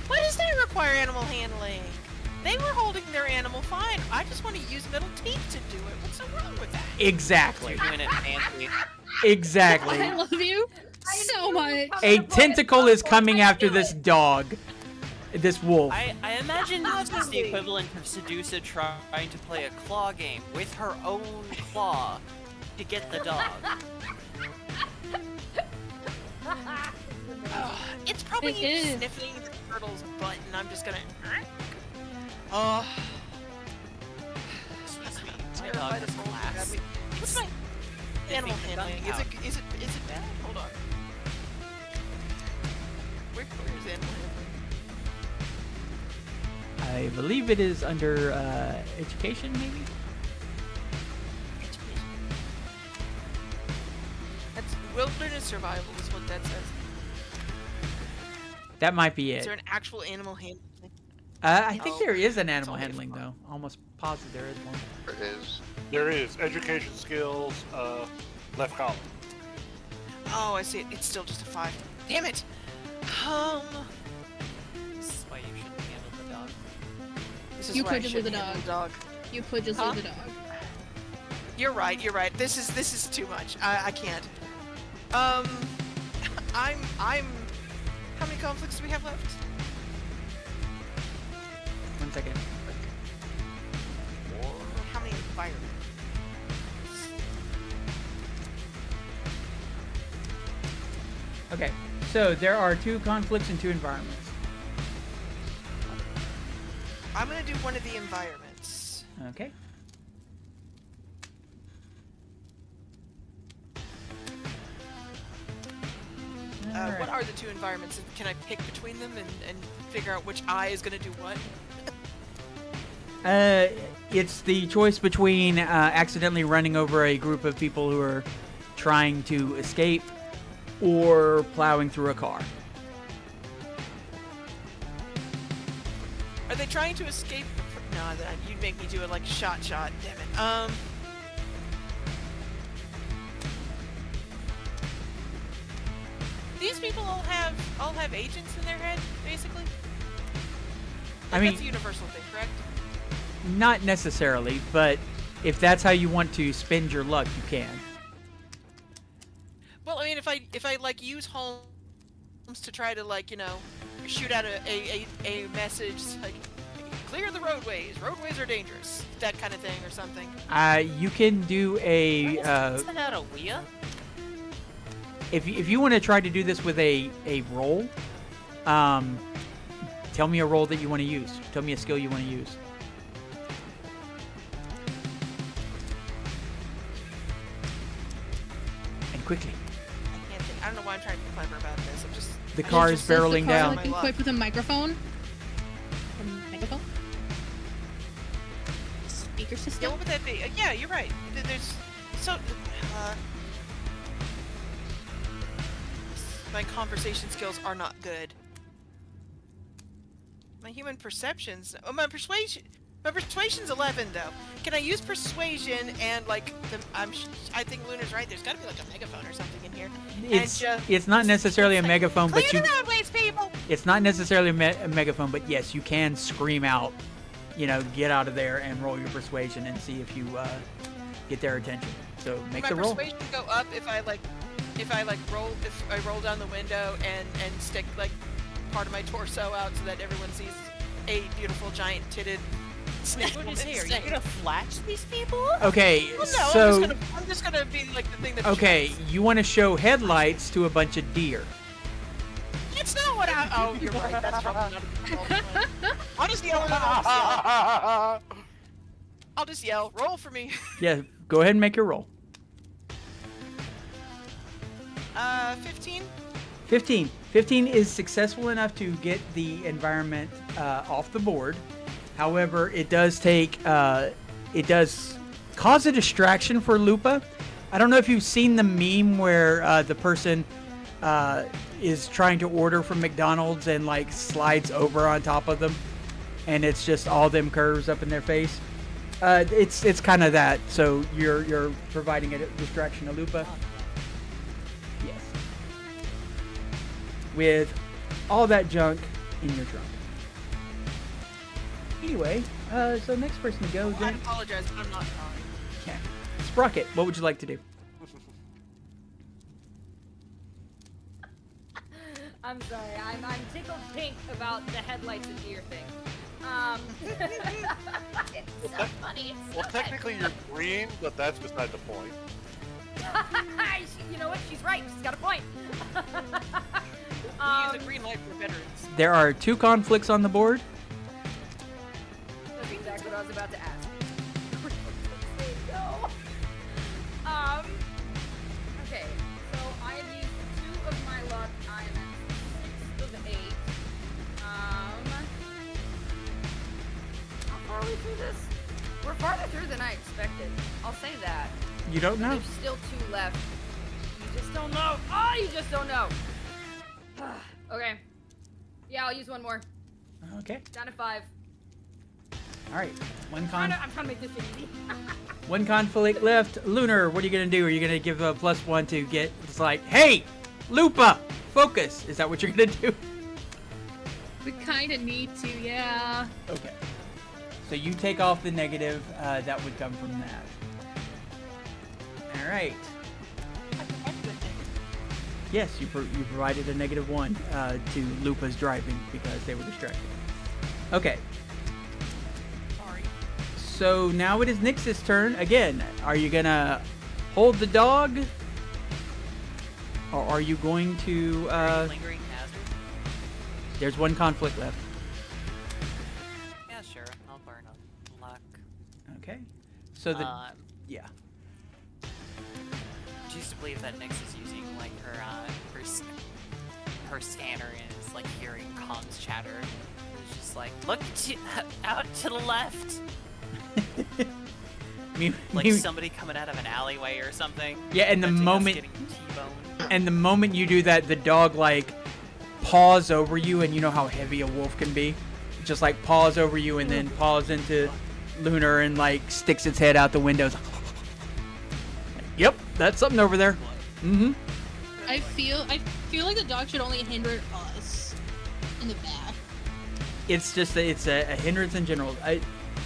Why does that require animal handling? They were holding their animal fine. I just want to use metal teeth to do it. What's so wrong with that? Exactly. You're doing it fancy. Exactly. I love you so much. A tentacle is coming after this dog. This wolf. I imagine this is the equivalent of Sedusa trying to play a claw game with her own claw to get the dog. It's probably It you is. sniffing the turtle's butt, and I'm just gonna. Oh. My dog has class. What's my animal think the handling? gun Is it bad? Hold on. Where's animal handling? I believe it is under education, maybe? That's wilderness survival is what that says. That might be Is it. there an actual animal handling? I think Oh, there is an it's animal only handling, fun. though. Almost positive there is one. There is. There is education skills, left column. Oh, I see it. It's still just a 5. Damn it! This is why you shouldn't handle the dog. This is You why I could just leave the shouldn't handle dog. You could just Huh? leave the dog. You're right. This is too much. I can't. I'm. How many conflicts do we have left? 1 second. Or how many environments? Okay, so there are 2 conflicts and 2 environments. I'm gonna do one of the environments. Okay. Alright. What are the 2 environments? And can I pick between them and figure out which eye is gonna do what? It's the choice between accidentally running over a group of people who are trying to escape or plowing through a car. Are they trying to escape? No, you'd make me do it like shot. Damn it. These people all have agents in their head, basically. I mean, That's a universal thing, correct? not necessarily, but if that's how you want to spend your luck, you can. Well, I mean, if I like use Holmes to try to like shoot out a message like clear the roadways. Roadways are dangerous. That kind of thing or something. You can do a Is that out of Wea? if you want to try to do this with a roll. Tell me a roll that you want to use. Tell me a skill you want to use. And quickly. I can't think. I don't know why I'm trying to be clever about this. I'm just. The I'm car just- is Does barreling the car down. like equipped with a microphone? A microphone? Speaker Yeah, system? what would that be? Yeah, you're right. There's so. My conversation skills are not good. My human perceptions. Oh, my persuasion. My persuasion's 11 though. Can I use persuasion and like I think Lunar's right. There's got to be like a megaphone or something in here. It's not necessarily a megaphone, but Clear the roadways, people. it's not necessarily a megaphone, but yes, you can scream out, get out of there and roll your persuasion and see if you get their attention. So make My the roll. persuasion go up if I roll down the window and stick like part of my torso out so that everyone sees a beautiful giant titted snake woman. Are you gonna flash these people? Okay, Well, no, so I'm just gonna be like the thing that. okay, shines. you want to show headlights to a bunch of deer. It's not what I. Oh, you're right. That's probably not a good roll. I'll just yell. I'll just yell. Roll for me. Yeah, go ahead and make your roll. 15. 15. 15 is successful enough to get the environment off the board. However, it does cause a distraction for Lupa. I don't know if you've seen the meme where the person is trying to order from McDonald's and like slides over on top of them, and it's just all them curves up in their face. It's kind of that. So you're providing a distraction to Lupa. Yes. With all that junk in your trunk. Anyway, so next person to go. I apologize, but I'm not sorry. Okay. Sprocket, what would you like to do? I'm sorry. I'm tickled pink about the headlights and deer thing. It's so funny. It's Well, so technically you're green, but that's beside the point. You know what? She's right. She's got a point. We use a green light for veterans. There are 2 conflicts on the board. That's exactly what I was about to ask. No. Okay. So I have used 2 of my luck. I am at 6 of 8. How far are we through this? We're farther through than I expected. I'll say that. You don't know? There's still 2 left. You just don't know. Oh, you just don't know. Okay. Yeah, I'll use 1 more. Okay. Down to 5. All right. I'm trying to make this easy. 1 conflict left. Lunar, what are you going to do? Are you going to give a +1 to get... It's like, hey, Lupa, focus. Is that what you're going to do? We kind of need to, yeah. Okay. So you take off the negative that would come from that. All right. Yes, you provided a -1 to Lupa's driving because they were distracted. Okay. Sorry. So now it is Nyx's turn. Again, are you going to hold the dog? Or are you going to... Lingering hazard? There's 1 conflict left. Yeah, sure. I'll burn a luck. Okay. So the... yeah. Choose to believe that Nyx is using like her scanner is like hearing comms chatter. It's just like look out to the left, like somebody coming out of an alleyway or something. Yeah, and the That's us moment getting T-boned. and the moment you do that, the dog like paws over you, and you know how heavy a wolf can be. Just like paws over you and then paws into Lunar and like sticks its head out the windows. Yep, that's something over there. Mm-hmm. I feel like the dog should only hinder us in the back. It's just it's a hindrance in general.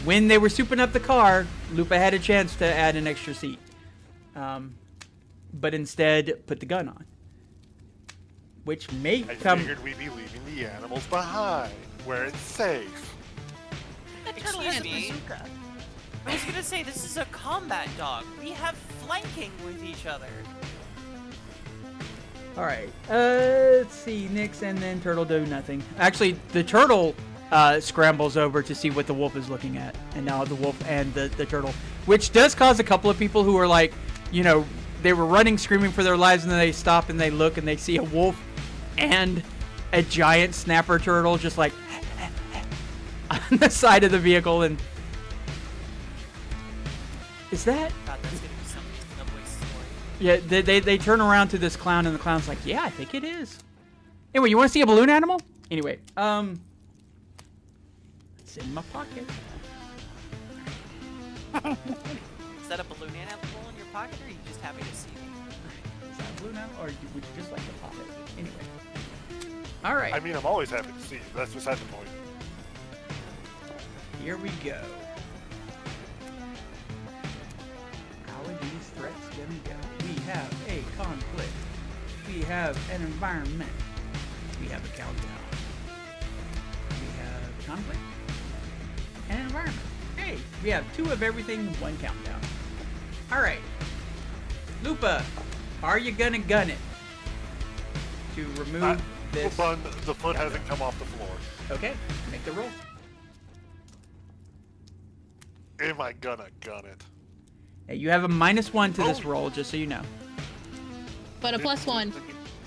When they were souping up the car, Lupa had a chance to add an extra seat, but instead put the gun on, which may I come. figured we'd be leaving the animals behind, where it's safe. Excuse me. I was gonna say this is a combat dog. We have flanking with each other. All right. Let's see. Nyx and then Turtle do nothing. Actually, the turtle scrambles over to see what the wolf is looking at, and now the wolf and the turtle, which does cause a couple of people who are like, they were running, screaming for their lives, and then they stop and they look and they see a wolf and a giant snapper turtle just like on the side of the vehicle. And is that? God, that's gonna be some Subway story. Yeah, they turn around to this clown, and the clown's like, yeah, I think it is. Anyway, you want to see a balloon animal? Anyway, it's in my pocket. Is that a balloon animal in your pocket, or are you just happy to see me? Is that blue now, or would you just like to pop it? Anyway. All right. I mean, I'm always happy to see you. That's beside the point. Here we go. How are these threats gonna go? We have a conflict. We have an environment. We have a countdown. We have conflict and an environment. Hey, we have 2 of everything, 1 countdown. All right. Lupa, are you gonna gun it to remove this? Fun, the foot hasn't come off the floor. Okay, make the roll. Am I gonna gun it? Hey, you have a -1 to this roll, just so you know. But a +1.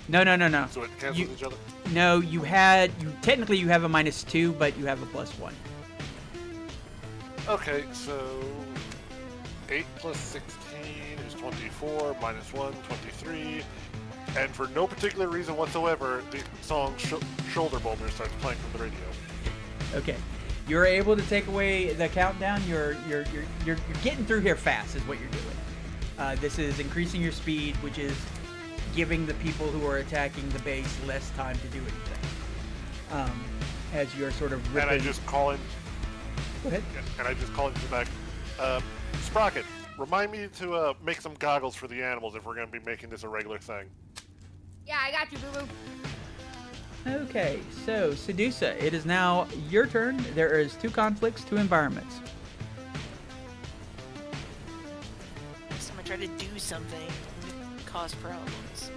No. So it cancels each other? No, technically you have a -2, but you have a +1. Okay, so 8 plus 16 is 24, -1, 23. And for no particular reason whatsoever, the song Shoulder Boulder starts playing from the radio. Okay. You're able to take away the countdown. You're getting through here fast is what you're doing. This is increasing your speed, which is giving the people who are attacking the base less time to do anything. As you're sort of ripping... And I just call in... Go ahead. And I just call into the back. Sprocket, remind me to make some goggles for the animals if we're going to be making this a regular thing. Yeah, I got you, boo-boo. Okay, so Sedusa, it is now your turn. There is 2 conflicts, 2 environments. Next time I try to do something, cause problems.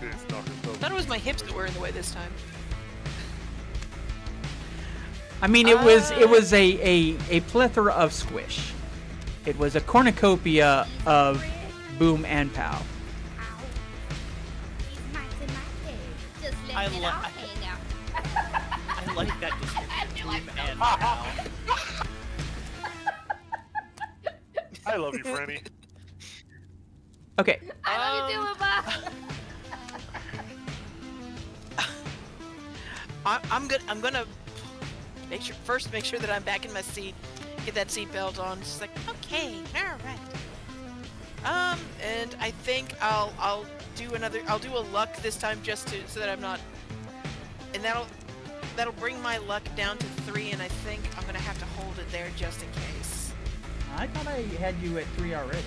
It's not I thought it was my hips that were in the way this time. I mean, it was a plethora of squish. It was a cornucopia of boom and pow. Ow. He's mighty. Just let I it lo- all hang out. I like that description. Boom and I love you, Franny. Okay, I love you too, Lupa. I'm gonna make sure that I'm back in my seat. Get that seatbelt on. Just like, okay, all right. And I think I'll do a luck this time so that I'm not, and that'll bring my luck down to 3, and I think I'm gonna have to hold it there just in case. I thought I had you at 3 already.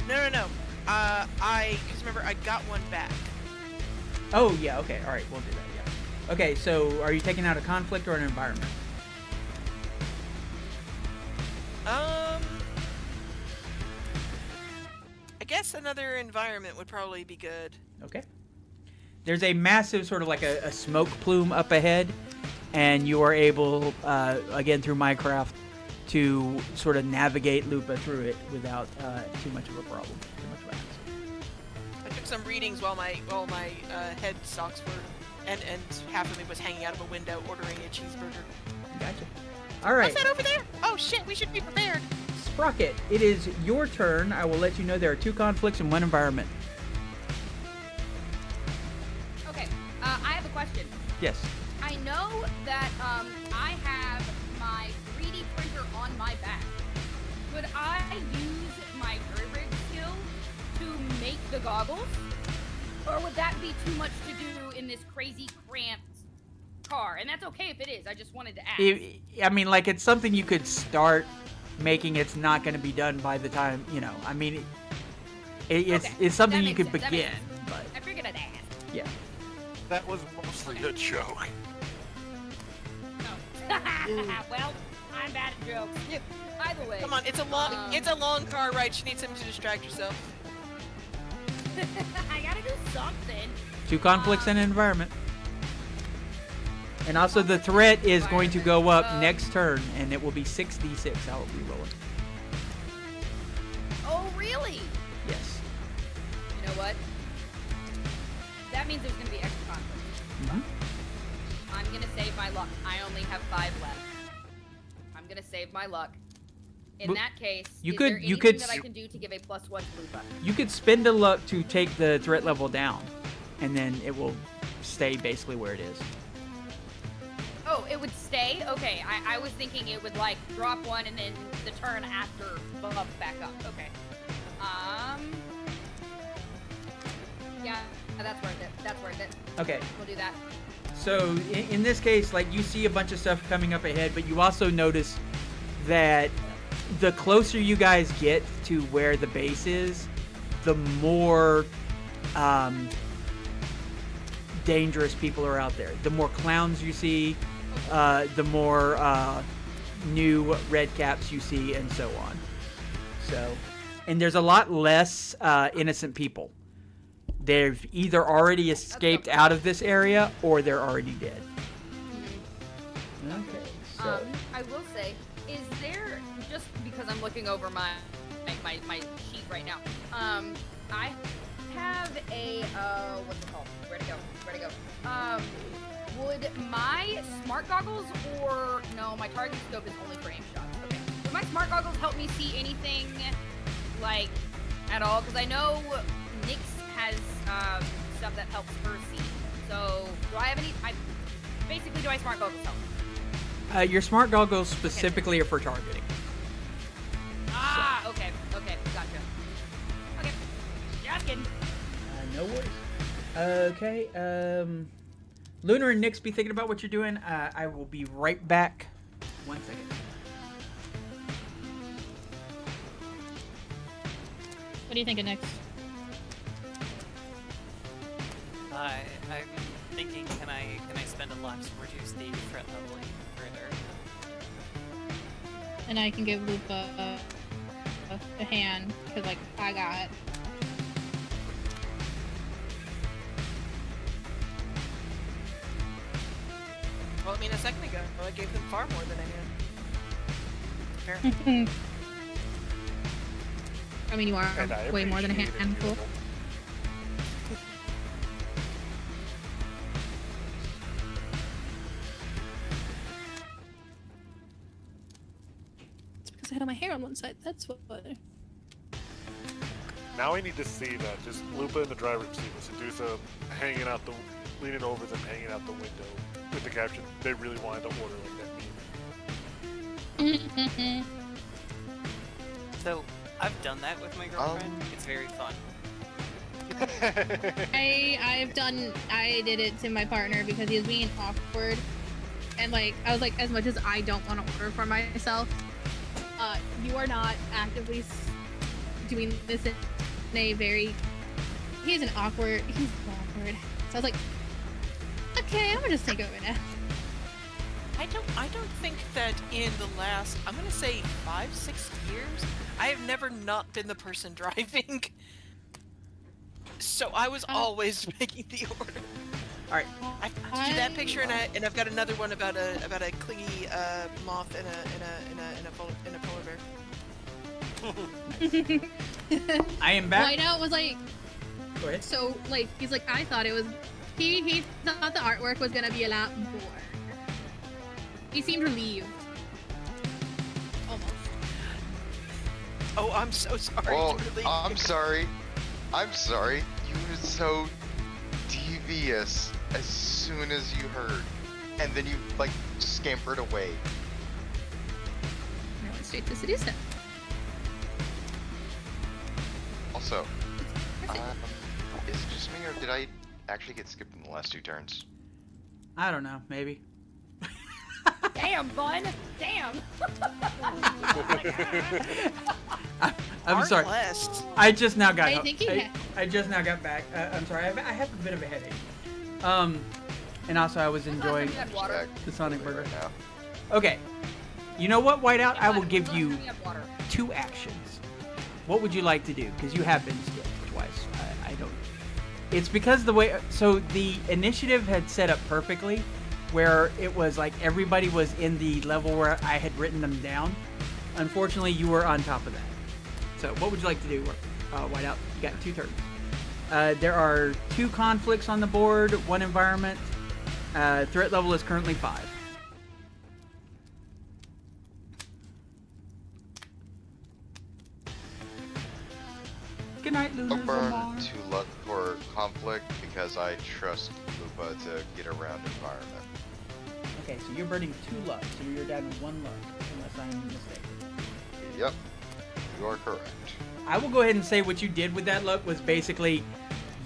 No. Because remember, I got 1 back. Oh, yeah, okay, all right, we'll do that, yeah. Okay, so are you taking out a conflict or an environment? I guess another environment would probably be good. Okay. There's a massive sort of like a smoke plume up ahead, and you are able, again through Minecraft, to sort of navigate Lupa through it without too much of a problem, too much of an hassle. I took some readings while my head socks were, and half of me was hanging out of a window ordering a cheeseburger. Gotcha. All right. What's that over there? Oh shit, we should be prepared. Sprocket, it is your turn. I will let you know there are 2 conflicts and 1 environment. Okay, I have a question. Yes. I know that I have my 3D printer on my back. Could I use my rig skill to make the goggles? Or would that be too much to do in this crazy cramped car? And that's okay if it is. I just wanted to ask. I mean, like, it's something you could start making. It's not going to be done by the time, you know. I mean, it's something you could begin. But I figured I'd ask. yeah. That was mostly a joke. No. Well, I'm bad at jokes. Either way. Come on, it's a long car ride. She needs something to distract herself. I gotta do something. 2 conflicts and an environment. And also the threat is going to go up next turn, and it will be 6d6. I will be rolling. Oh, really? Yes. You know what? That means there's gonna be extra conflict. I'm gonna save my luck. I only have 5 left. I'm gonna save my luck. In But that case, you is could- there you anything could that I s- can do to give a +1 to Lupa? You could spend a luck to take the threat level down. and then it will stay basically where it is. Oh, it would stay? Okay, I was thinking it would, like, drop one and then the turn after bump back up. Okay. Yeah, that's worth it. That's worth it. Okay. We'll do that. So in this case, like, you see a bunch of stuff coming up ahead, but you also notice that the closer you guys get to where the base is, the more dangerous people are out there. The more clowns you see, the more new red caps you see, and so on. So, and there's a lot less innocent people. They've either already escaped out of this area or they're already dead. Okay. So I will say, is there, just because I'm looking over my sheet right now, I have a what's it called? Where'd it go? Would my smart goggles, or no, my target scope is only for aim shots. Okay. Would my smart goggles help me see anything, like, at all? Because I know Nyx has stuff that helps her see. So do I have any? Basically, do my smart goggles help? your smart goggles specifically are for targeting. Ah, okay, gotcha. Okay, just kidding. No worries. Okay. Lunar and Nyx, be thinking about what you're doing. I will be right back. 1 second. What do you think of next? I'm thinking, can I spend a lux to reduce the threat level even further? And I can give Lupa a hand, because, like, I got... Well, I mean, a second ago, I gave them far more than I did. Apparently. I mean, you are And I way more than a appreciate it, handful. beautiful. It's because I had my hair on one side. That's what. Now I need to see that. Just Lupa in the driver's seat with Sedusa hanging out leaning over them, hanging out the window with the caption, "They really wanted to order like that meme." So, I've done that with my girlfriend. It's very fun. I did it to my partner because he was being awkward, and, like, I was like, as much as I don't want to order for myself, you are not actively doing this in a very. He's awkward. So I was like, okay, I'm gonna just take over now. I don't think that in the last, I'm gonna say 5-6 years, I have never not been the person driving. So I was always making the order. All right. I have to that picture, and I've got another one about a clingy moth in a polar bear. I am back. Whiteout was like, Go ahead. so, like, he's like, I thought it was. He thought the artwork was gonna be a lot more. He seemed relieved. Almost. Oh, I'm so sorry. Well, to relieve I'm you. sorry. I'm sorry. You were so devious as soon as you heard. And then you, like, scampered away. I went straight to Sedusa. Also, is it just me or did I actually get skipped in the last 2 turns? I don't know. Maybe. Damn, bun. Damn. I'm Aren't sorry. blessed. I just now got. I think he had- I just now got back. I'm sorry. I have a bit of a headache. And also I was enjoying When's the last time you had water? the Sonic Burger. Right now. Okay. You know what, Whiteout? I will When's give the last you time you had water? 2 actions. What would you like to do? Because you have been skipped twice. I don't. It's because the way. So the initiative had set up perfectly, where it was like everybody was in the level where I had written them down. Unfortunately, you were on top of that. So what would you like to do, Whiteout? You got 2 turns. There are 2 conflicts on the board, 1 environment. Threat level is currently 5. Good night. I'll burn 2 luck for conflict because I trust Lupa to get around environment. Okay, so you're burning 2 luck, so you're down to 1 luck, unless I'm mistaken. Yep, you are correct. I will go ahead and say what you did with that luck was basically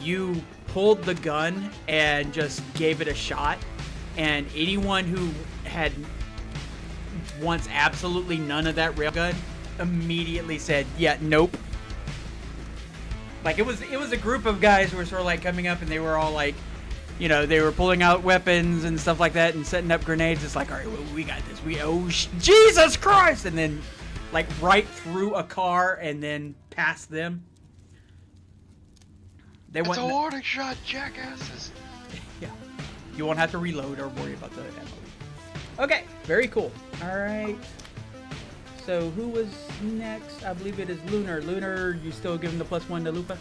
you pulled the gun and just gave it a shot, and anyone who had wants absolutely none of that railgun immediately said, yeah, nope. Like, it was a group of guys who were sort of like coming up, and they were all like, you know, they were pulling out weapons and stuff like that and setting up grenades. It's like, all right, well, we got this. Jesus Christ! And then, like, right through a car and then past them. They It's want a warning shot, jackasses! Yeah. You won't have to reload or worry about the ammo. Okay, very cool. All right. So who was next? I believe it is Lunar. Lunar, you still giving the +1 to Lupa?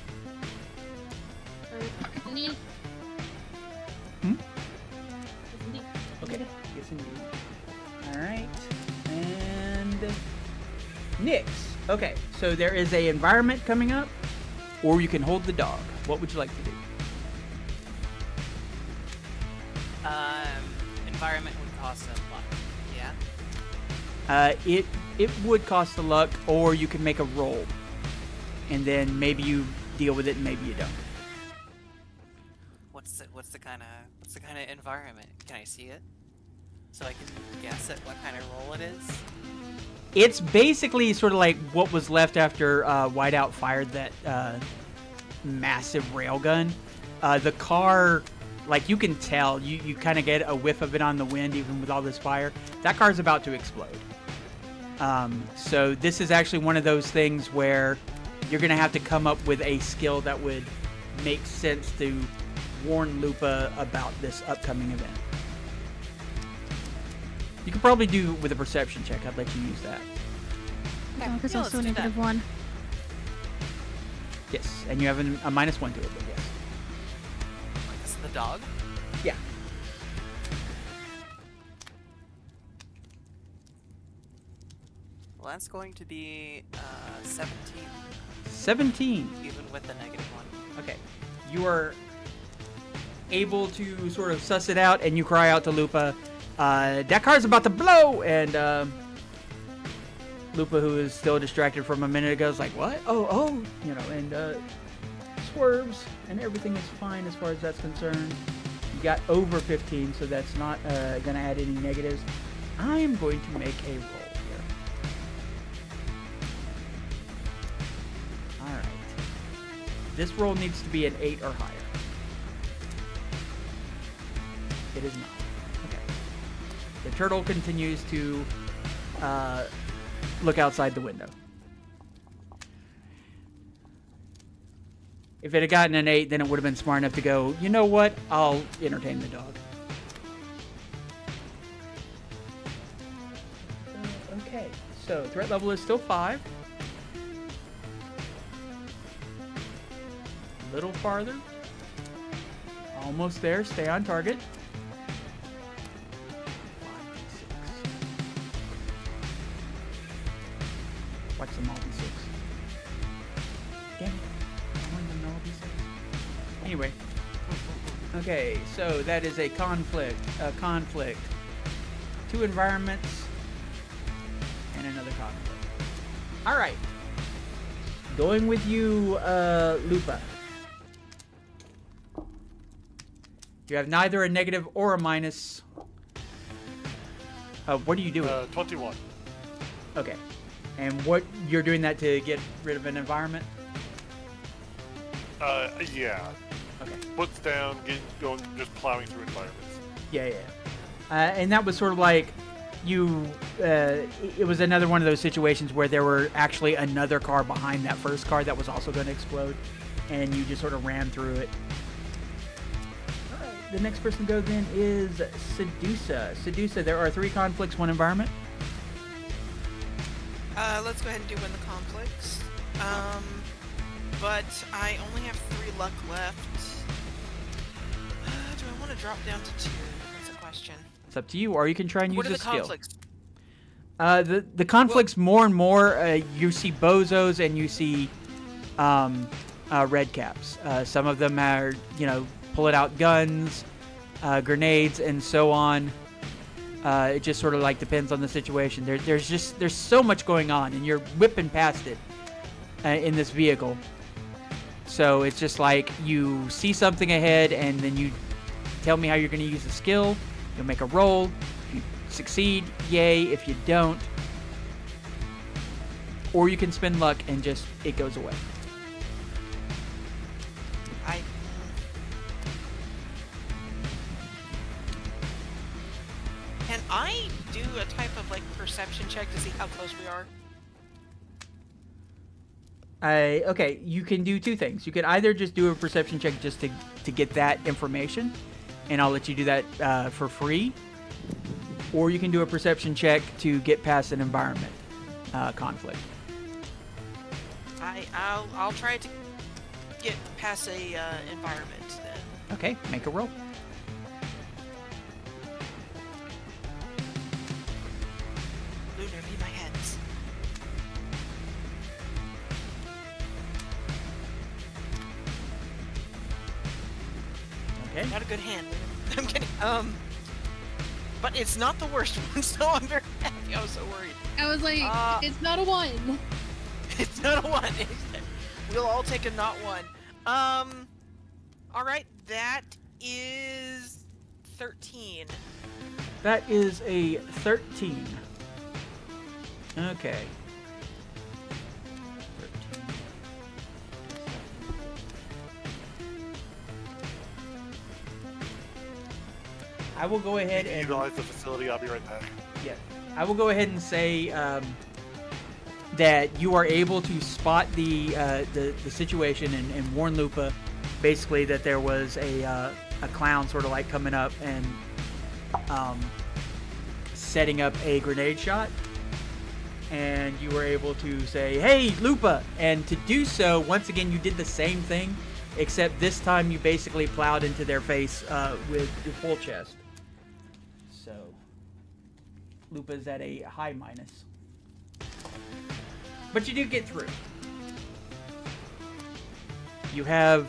Indeed. Indeed. Okay. Yes, indeed. All right. And Nyx. Okay. So there is a environment coming up, or you can hold the dog. What would you like to do? Environment would cost a lot. Yeah. It would cost a luck, or you can make a roll, and then maybe you deal with it, and maybe you don't. What's the kind of environment? Can I see it? So I can guess at what kind of role it is? It's basically sort of like what was left after Whiteout fired that massive railgun. The car, like, you can tell, you kind of get a whiff of it on the wind, even with all this fire. That car's about to explode. So this is actually one of those things where you're going to have to come up with a skill that would make sense to warn Lupa about this upcoming event. You could probably do with a perception check. I'd let you use that. Oh, there's Yeah, also a let's do that. -1. Yes, and you have a -1 to it, but yes. This is the dog. Yeah. Well, that's going to be 17, 17. even with the -1. Okay. You are able to sort of suss it out, and you cry out to Lupa, that car's about to blow! And Lupa, who is still distracted from a minute ago, is like, what? Oh, you know, and swerves, and everything is fine as far as that's concerned. You got over 15, so that's not going to add any negatives. I am going to make a roll here. Alright. This roll needs to be an 8 or higher. It is not. Okay. The turtle continues to look outside the window. If it had gotten an 8, then it would have been smart enough to go, you know what? I'll entertain the dog. Okay, so threat level is still 5. A little farther. Almost there. Stay on target. 5d6. Watch them all be 6. Damn it. I wanted them to all be 6. Anyway. Okay, so that is a conflict. 2 environments. And another conflict. Alright. Going with you, Lupa. You have neither a negative or a minus. What are you doing? 21. Okay. And what you're doing that to get rid of an environment? Yeah. Okay. Puts down, going, just plowing through environments. Yeah. And that was sort of like you. It was another one of those situations where there were actually another car behind that first car that was also going to explode, and you just sort of ran through it. All right. The next person to go then is Sedusa. Sedusa. There are 3 conflicts, 1 environment. Let's go ahead and do win the conflicts. But I only have 3 luck left. Do I want to drop down to 2? That's a question. It's up to you, or you can try and use What are a the skill. conflicts? The conflicts more and more. You see bozos and you see red caps. Some of them are, pulling out guns, grenades, and so on. It just sort of like depends on the situation. There's so much going on, and you're whipping past it in this vehicle. So it's just like you see something ahead, and then you tell me how you're going to use the skill. You'll make a roll. If you succeed, yay. If you don't, or you can spend luck and just it goes away. Can I do a type of like perception check to see how close we are? Okay, you can do two things. You can either just do a perception check just to get that information, and I'll let you do that for free, or you can do a perception check to get past an environment conflict. I'll try to get past a environment then. Okay, make a roll. Lunar, be my hands. Okay. Not a good hand. I'm kidding. But it's not the worst one, so I'm very happy. I was so worried. I was like, it's not a 1. It's not a 1. We'll all take a not 1. Alright, that is 13. That is a 13. Okay. 13. I will go ahead and Utilize the facility. I'll be right back. yeah. I will go ahead and say that you are able to spot the situation and warn Lupa basically that there was a clown sort of like coming up and setting up a grenade shot, and you were able to say, "Hey, Lupa!" And to do so, once again, you did the same thing, except this time you basically plowed into their face with your full chest. So, Lupa's at a high minus. But you do get through. You have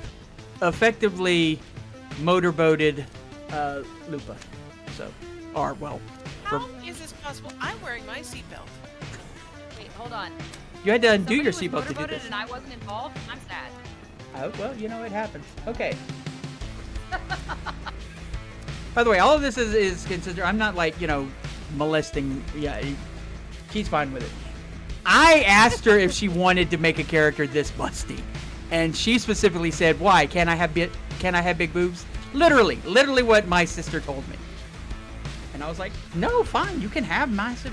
effectively motorboated Lupa. So, or, well, How is this possible? I'm wearing my seatbelt. Wait, hold on. you had to undo Somebody your was seatbelt to do motorboated this. and I wasn't involved? I'm sad. Oh, well, it happens. Okay. By the way, all of this is considered, I'm not like, molesting. Yeah, she's fine with it. I asked her if she wanted to make a character this busty, and she specifically said, "Why? Can I have big boobs?" Literally what my sister told me. And I was like, "No, fine, you can have massive."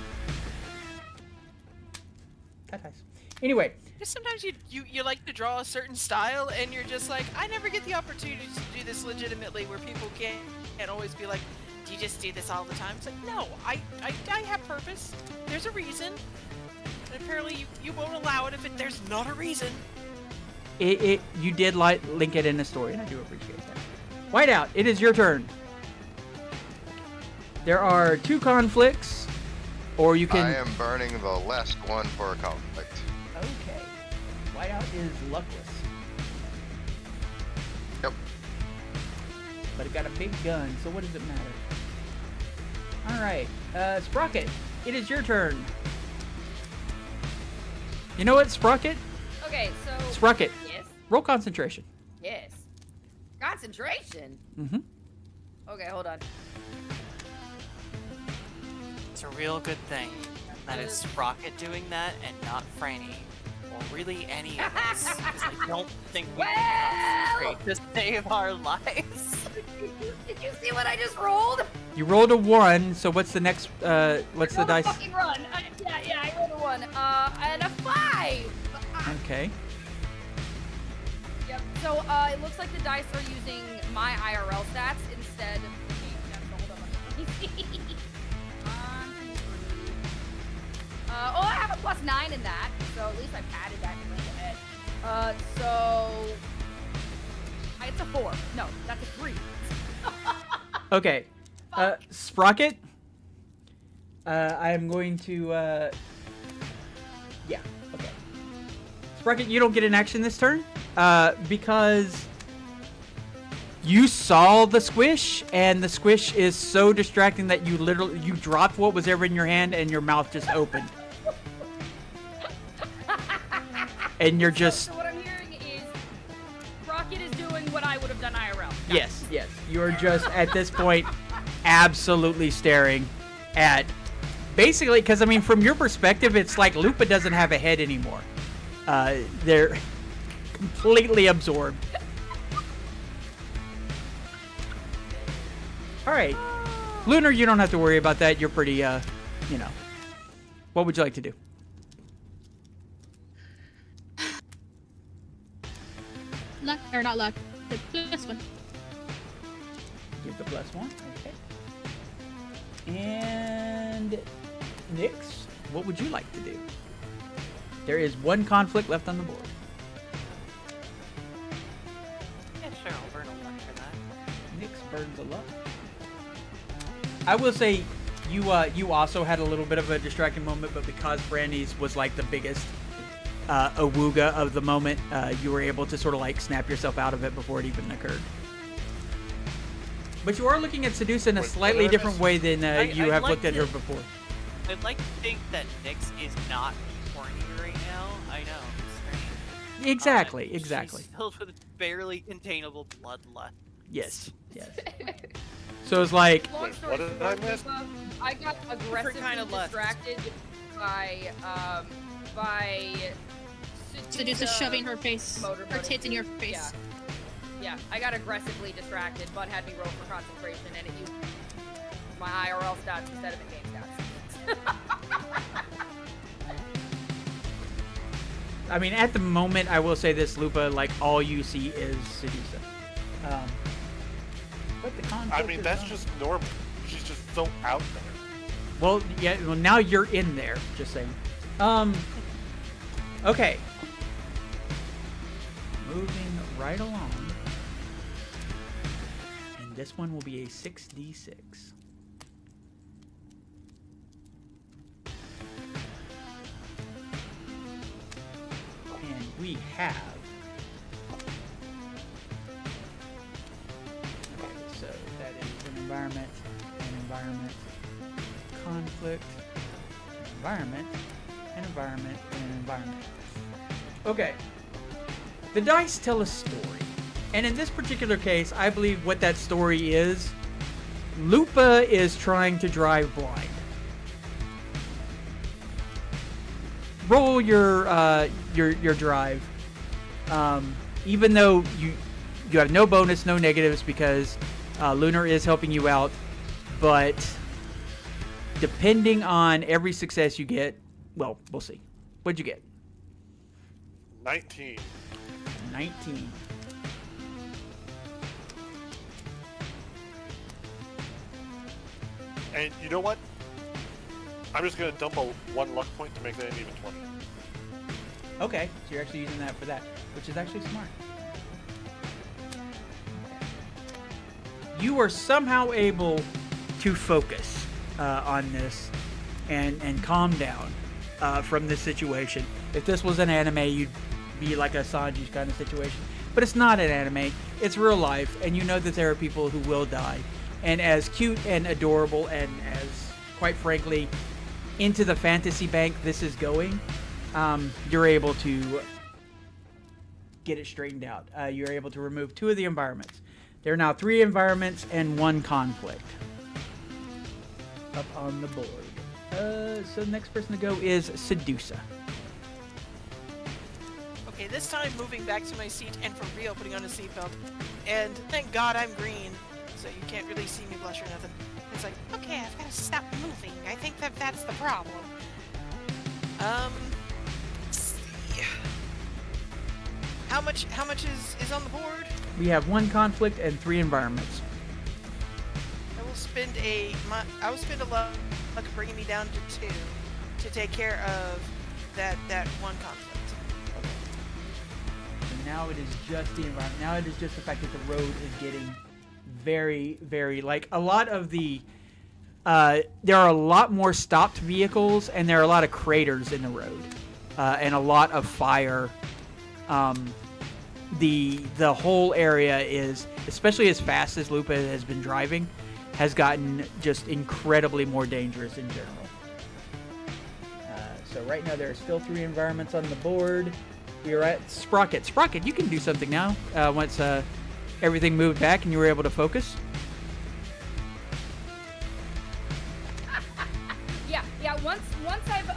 Anyway, Just sometimes you like to draw a certain style, and you're just like, I never get the opportunity to do this legitimately, where people can't always be like, do you just do this all the time? It's like, no, I have purpose. There's a reason. And apparently you won't allow it if there's not a reason. you did link it in the story, and I do appreciate that. Whiteout, it is your turn. There are 2 conflicts, or you can. I am burning the last one for a conflict. Okay. Whiteout is luckless, Yep. but it got a big gun, so what does it matter? Alright, Sprocket, it is your turn. You know what, Sprocket? Okay, so. Sprocket, Yes. roll concentration. Yes. Concentration. Mm-hmm. Okay, hold on. It's a real good thing that it's Sprocket doing that and not Franny. Or really any of us. Because I don't think we can concentrate to save our lives. Did you see what I just rolled? You rolled a 1, so what's the next, what's the Rolled a dice? fucking run. Yeah, I rolled a 1. And a 5. Okay. Yep. So it looks like the dice are using my IRL stats instead of the game stats. Hold on, let me see. 1, 2, 3. I have a +9 in that, so at least I padded that in the head. So it's a 4. No, that's a 3. Okay. Sprocket, I am going to, yeah, okay. Rocket, you don't get an action this turn because you saw the squish, and the squish is so distracting that you dropped what was ever in your hand, and your mouth just opened. And you're just... So what I'm hearing is Rocket is doing what I would have done IRL. Yes. You're just, at this point, absolutely staring at... Basically, because, I mean, from your perspective, it's like Lupa doesn't have a head anymore. They're completely absorbed. All right. Lunar, you don't have to worry about that. You're pretty, you know. What would you like to do? Luck, or not luck. This one. Give the +1. Okay. And Nyx, what would you like to do? There is one conflict left on the board. Yeah, sure, I'll burn a luck for that. Nyx burns a luck. I will say, you also had a little bit of a distracting moment, but because Brandy's was like the biggest awooga of the moment, you were able to sort of like snap yourself out of it before it even occurred. But you are looking at Sedusa in a slightly different way than you have looked at her before. I'd like to think that Nyx is not horny right now. I know, it's strange. Exactly. She's filled with barely containable bloodlust. Yes. So it's like... Long Wait, story what did short, I miss? Lupa, I got aggressively kind of lust. distracted by Sedusa shoving her face, motor her tits in your face. Yeah, I got aggressively distracted, but had me roll for concentration, and it used my IRL stats instead of in-game stats. I mean, at the moment, I will say this, Lupa, like, all you see is Sedusa. But the conflict I mean, is that's on. just normal. She's just so out there. Well, yeah, well, now you're in there, just saying. Okay. Moving right along. And this one will be a 6d6. And we have... Okay, so that is an environment, conflict, environment, an environment, and an environment. Okay. The dice tell a story. And in this particular case, I believe what that story is, Lupa is trying to drive blind. Roll your drive. Even though you have no bonus, no negatives, because Lunar is helping you out, but depending on every success you get, well, we'll see. What'd you get? 19. 19. And you know what? I'm just gonna dump a 1 luck point to make that an even 20. Okay, so you're actually using that for that, which is actually smart. You are somehow able to focus on this and calm down from this situation. If this was an anime, you'd be like a Sanji kind of situation. But it's not an anime. It's real life, and you know that there are people who will die. And as cute and adorable and as, quite frankly, into the fantasy bank this is going, you're able to get it straightened out. You're able to remove 2 of the environments. There are now 3 environments and 1 conflict up on the board. So the next person to go is Sedusa. Okay, this time moving back to my seat and for real putting on a seatbelt. And thank God I'm green, so you can't really see me blush or nothing. It's like, okay, I've got to stop moving. I think that's the problem. Let's see. How much is on the board? We have 1 conflict and 3 environments. I will spend a luck bringing me down to 2 to take care of that 1 conflict. So now it is just the environment. Now it is just the fact that the road is getting very, very, like, a lot of the there are a lot more stopped vehicles, and there are a lot of craters in the road, and a lot of fire The whole area is, especially as fast as Lupa has been driving, has gotten just incredibly more dangerous in general. So right now there are still 3 environments on the board. We are at Sprocket. Sprocket, you can do something now once everything moved back and you were able to focus. Yeah. Once I've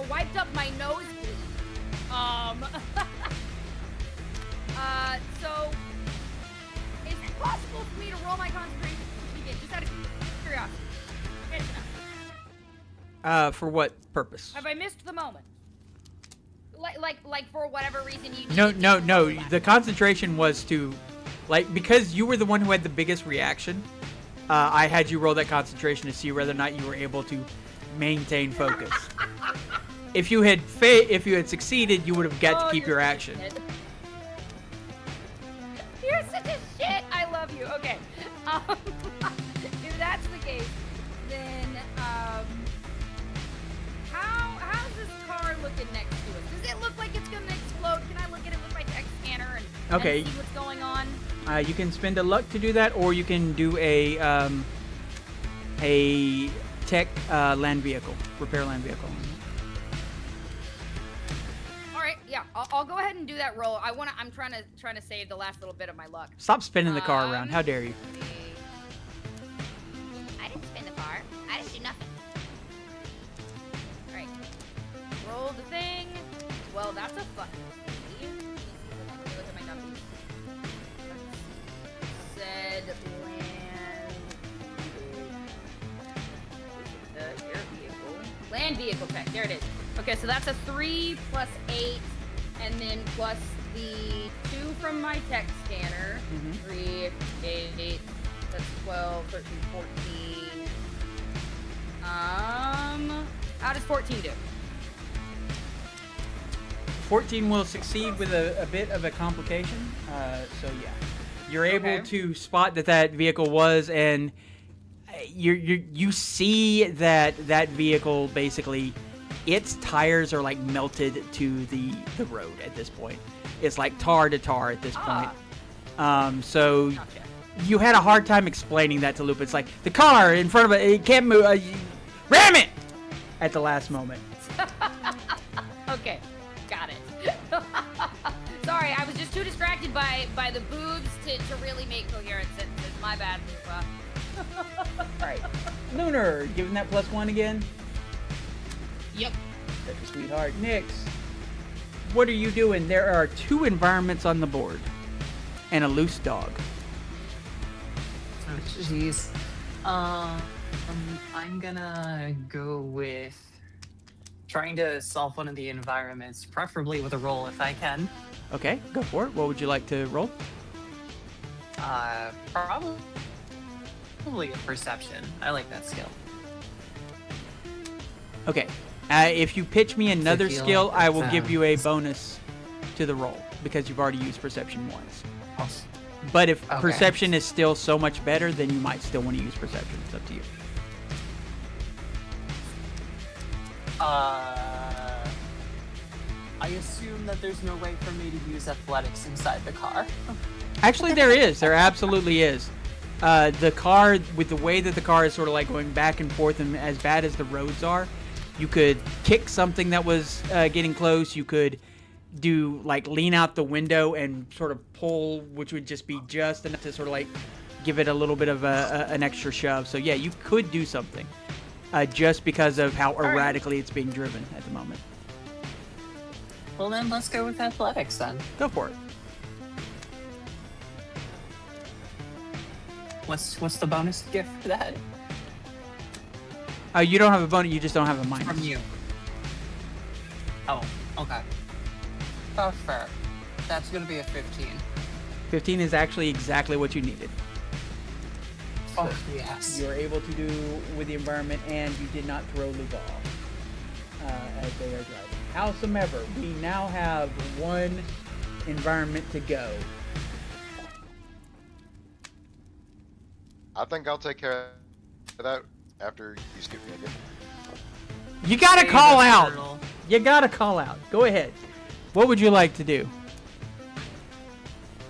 wiped up my nosebleed. So is it possible for me to roll my concentration again, just out of curiosity? For what purpose? Have I missed the moment? Like for whatever reason you No. needed to roll that. The concentration was to, because you were the one who had the biggest reaction. I had you roll that concentration to see whether or not you were able to maintain focus. If you had succeeded, you would have got to keep your action. You're such a shit. I love you. Okay. If that's the case, then how's this car looking next to us? Does it look like it's gonna explode? Can I look at it with my tech scanner and see what's going on? You can spend a luck to do that, or you can do a tech land vehicle, repair land vehicle. All right, yeah, I'll go ahead and do that roll. I'm trying to save the last little bit of my luck. Stop spinning the car around. How dare you? I didn't spin the car. I didn't do nothing. All right, roll the thing. Well, that's a fucking. Let me look at my numbers. Said land vehicle check. There it is. Okay, so that's a 3 plus 8, and then plus the 2 from my tech scanner. 3, 8, that's 12, 13, 14. How does 14 do? 14 will succeed with a bit of a complication. So yeah, you're able to spot that vehicle was, and you see that vehicle basically, its tires are like melted to the road at this point. It's like tar to tar at this point. So Gotcha. you had a hard time explaining that to Lupa. It's like the car in front of it can't move. Ram it at the last moment. Okay, got it. Sorry, I was just too distracted by the boobs to really make coherent sentences. My bad, Lupa. All right, Lunar, giving that +1 again. Yep. Such a sweetheart. Nix, what are you doing? There are 2 environments on the board and a loose dog. Oh, jeez. I'm gonna go with trying to solve one of the environments, preferably with a roll if I can. Okay, go for it. What would you like to roll? Probably a perception. I like that skill. Okay. If you pitch me another feel skill, like I will it's, give you a bonus to the roll because you've already used perception once. Awesome. But if Okay. perception is still so much better, then you might still want to use perception. It's up to you. I assume that there's no way for me to use athletics inside the car. Actually, there is. There absolutely is. The car, with the way that the car is sort of like going back and forth, and as bad as the roads are, you could kick something that was getting close. You could do like lean out the window and sort of pull, which would just be just enough to sort of like give it a little bit of an extra shove. So yeah, you could do something just because of how erratically it's being driven at the moment. Well then, let's go with athletics then. Go for it. What's the bonus gift for that? You don't have a bonus, you just don't have a minus. From you. Oh, okay. Oh, fair. That's gonna be a 15. 15 is actually exactly what you needed. Oh, yes. You're able to do with the environment, and you did not throw Luba off as they are driving. Howsoever, we now have 1 environment to go. I think I'll take care of that after you skip me again. You gotta call out. Turtle. You gotta call out. Go ahead. What would you like to do?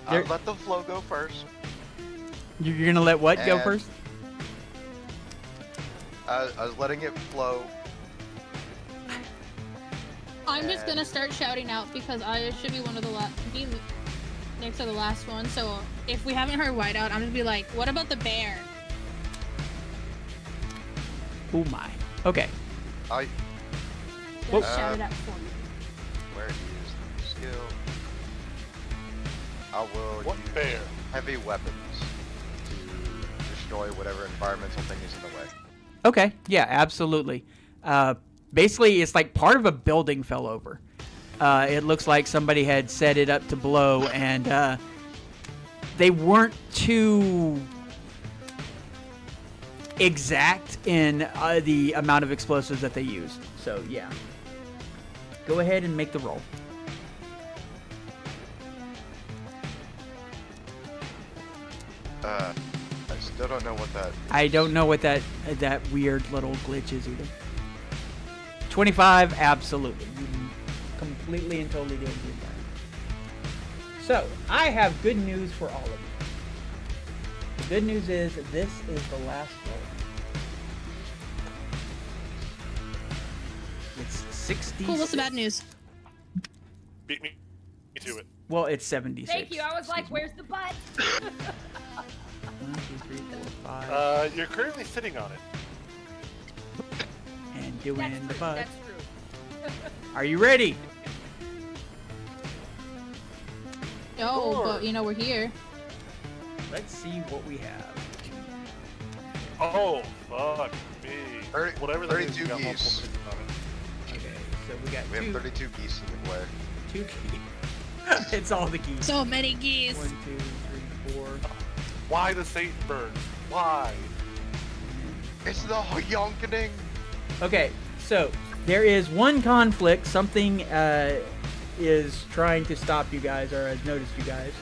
I'll let the flow go first. You're gonna let what go And- first? I was letting it flow. I'm just gonna And- start shouting out because I should be one of the be next to the last one. So if we haven't heard Whiteout, I'm gonna be like, "What about the bear?" Oh my. Okay. I Just Uh, shout it out for me. where is the skill? I will What use bear? heavy weapons to destroy whatever environmental thing is in the way. Okay. Yeah, absolutely. Basically, it's like part of a building fell over. It looks like somebody had set it up to blow, and they weren't too exact in the amount of explosives that they used. So, yeah. Go ahead and make the roll. I still don't know what that. I don't know what that weird little glitch is either. 25, absolutely. You completely and totally did the environment. So, I have good news for all of you. The good news is this is the last roll. It's 60. Cool. What's the bad news? Beat me to it. Well, it's 76. Thank you. I was like, Excuse me. where's the butt? 1, 2, 3, 4, 5. You're currently sitting on it. And doing That's the true. butt. That's true. Are you ready? No, Sure. but we're here. Let's see what we have. Oh, fuck me. 30 Whatever that is, you 32 got multiple geese. things on it. Okay, so we got We have 32 geese in the way. two geese. It's all the geese. So many geese. 1, 2, 3, 4. Why the Satan birds? Why? It's the yonkening. Okay, so there is one conflict. Something is trying to stop you guys, or has noticed you guys.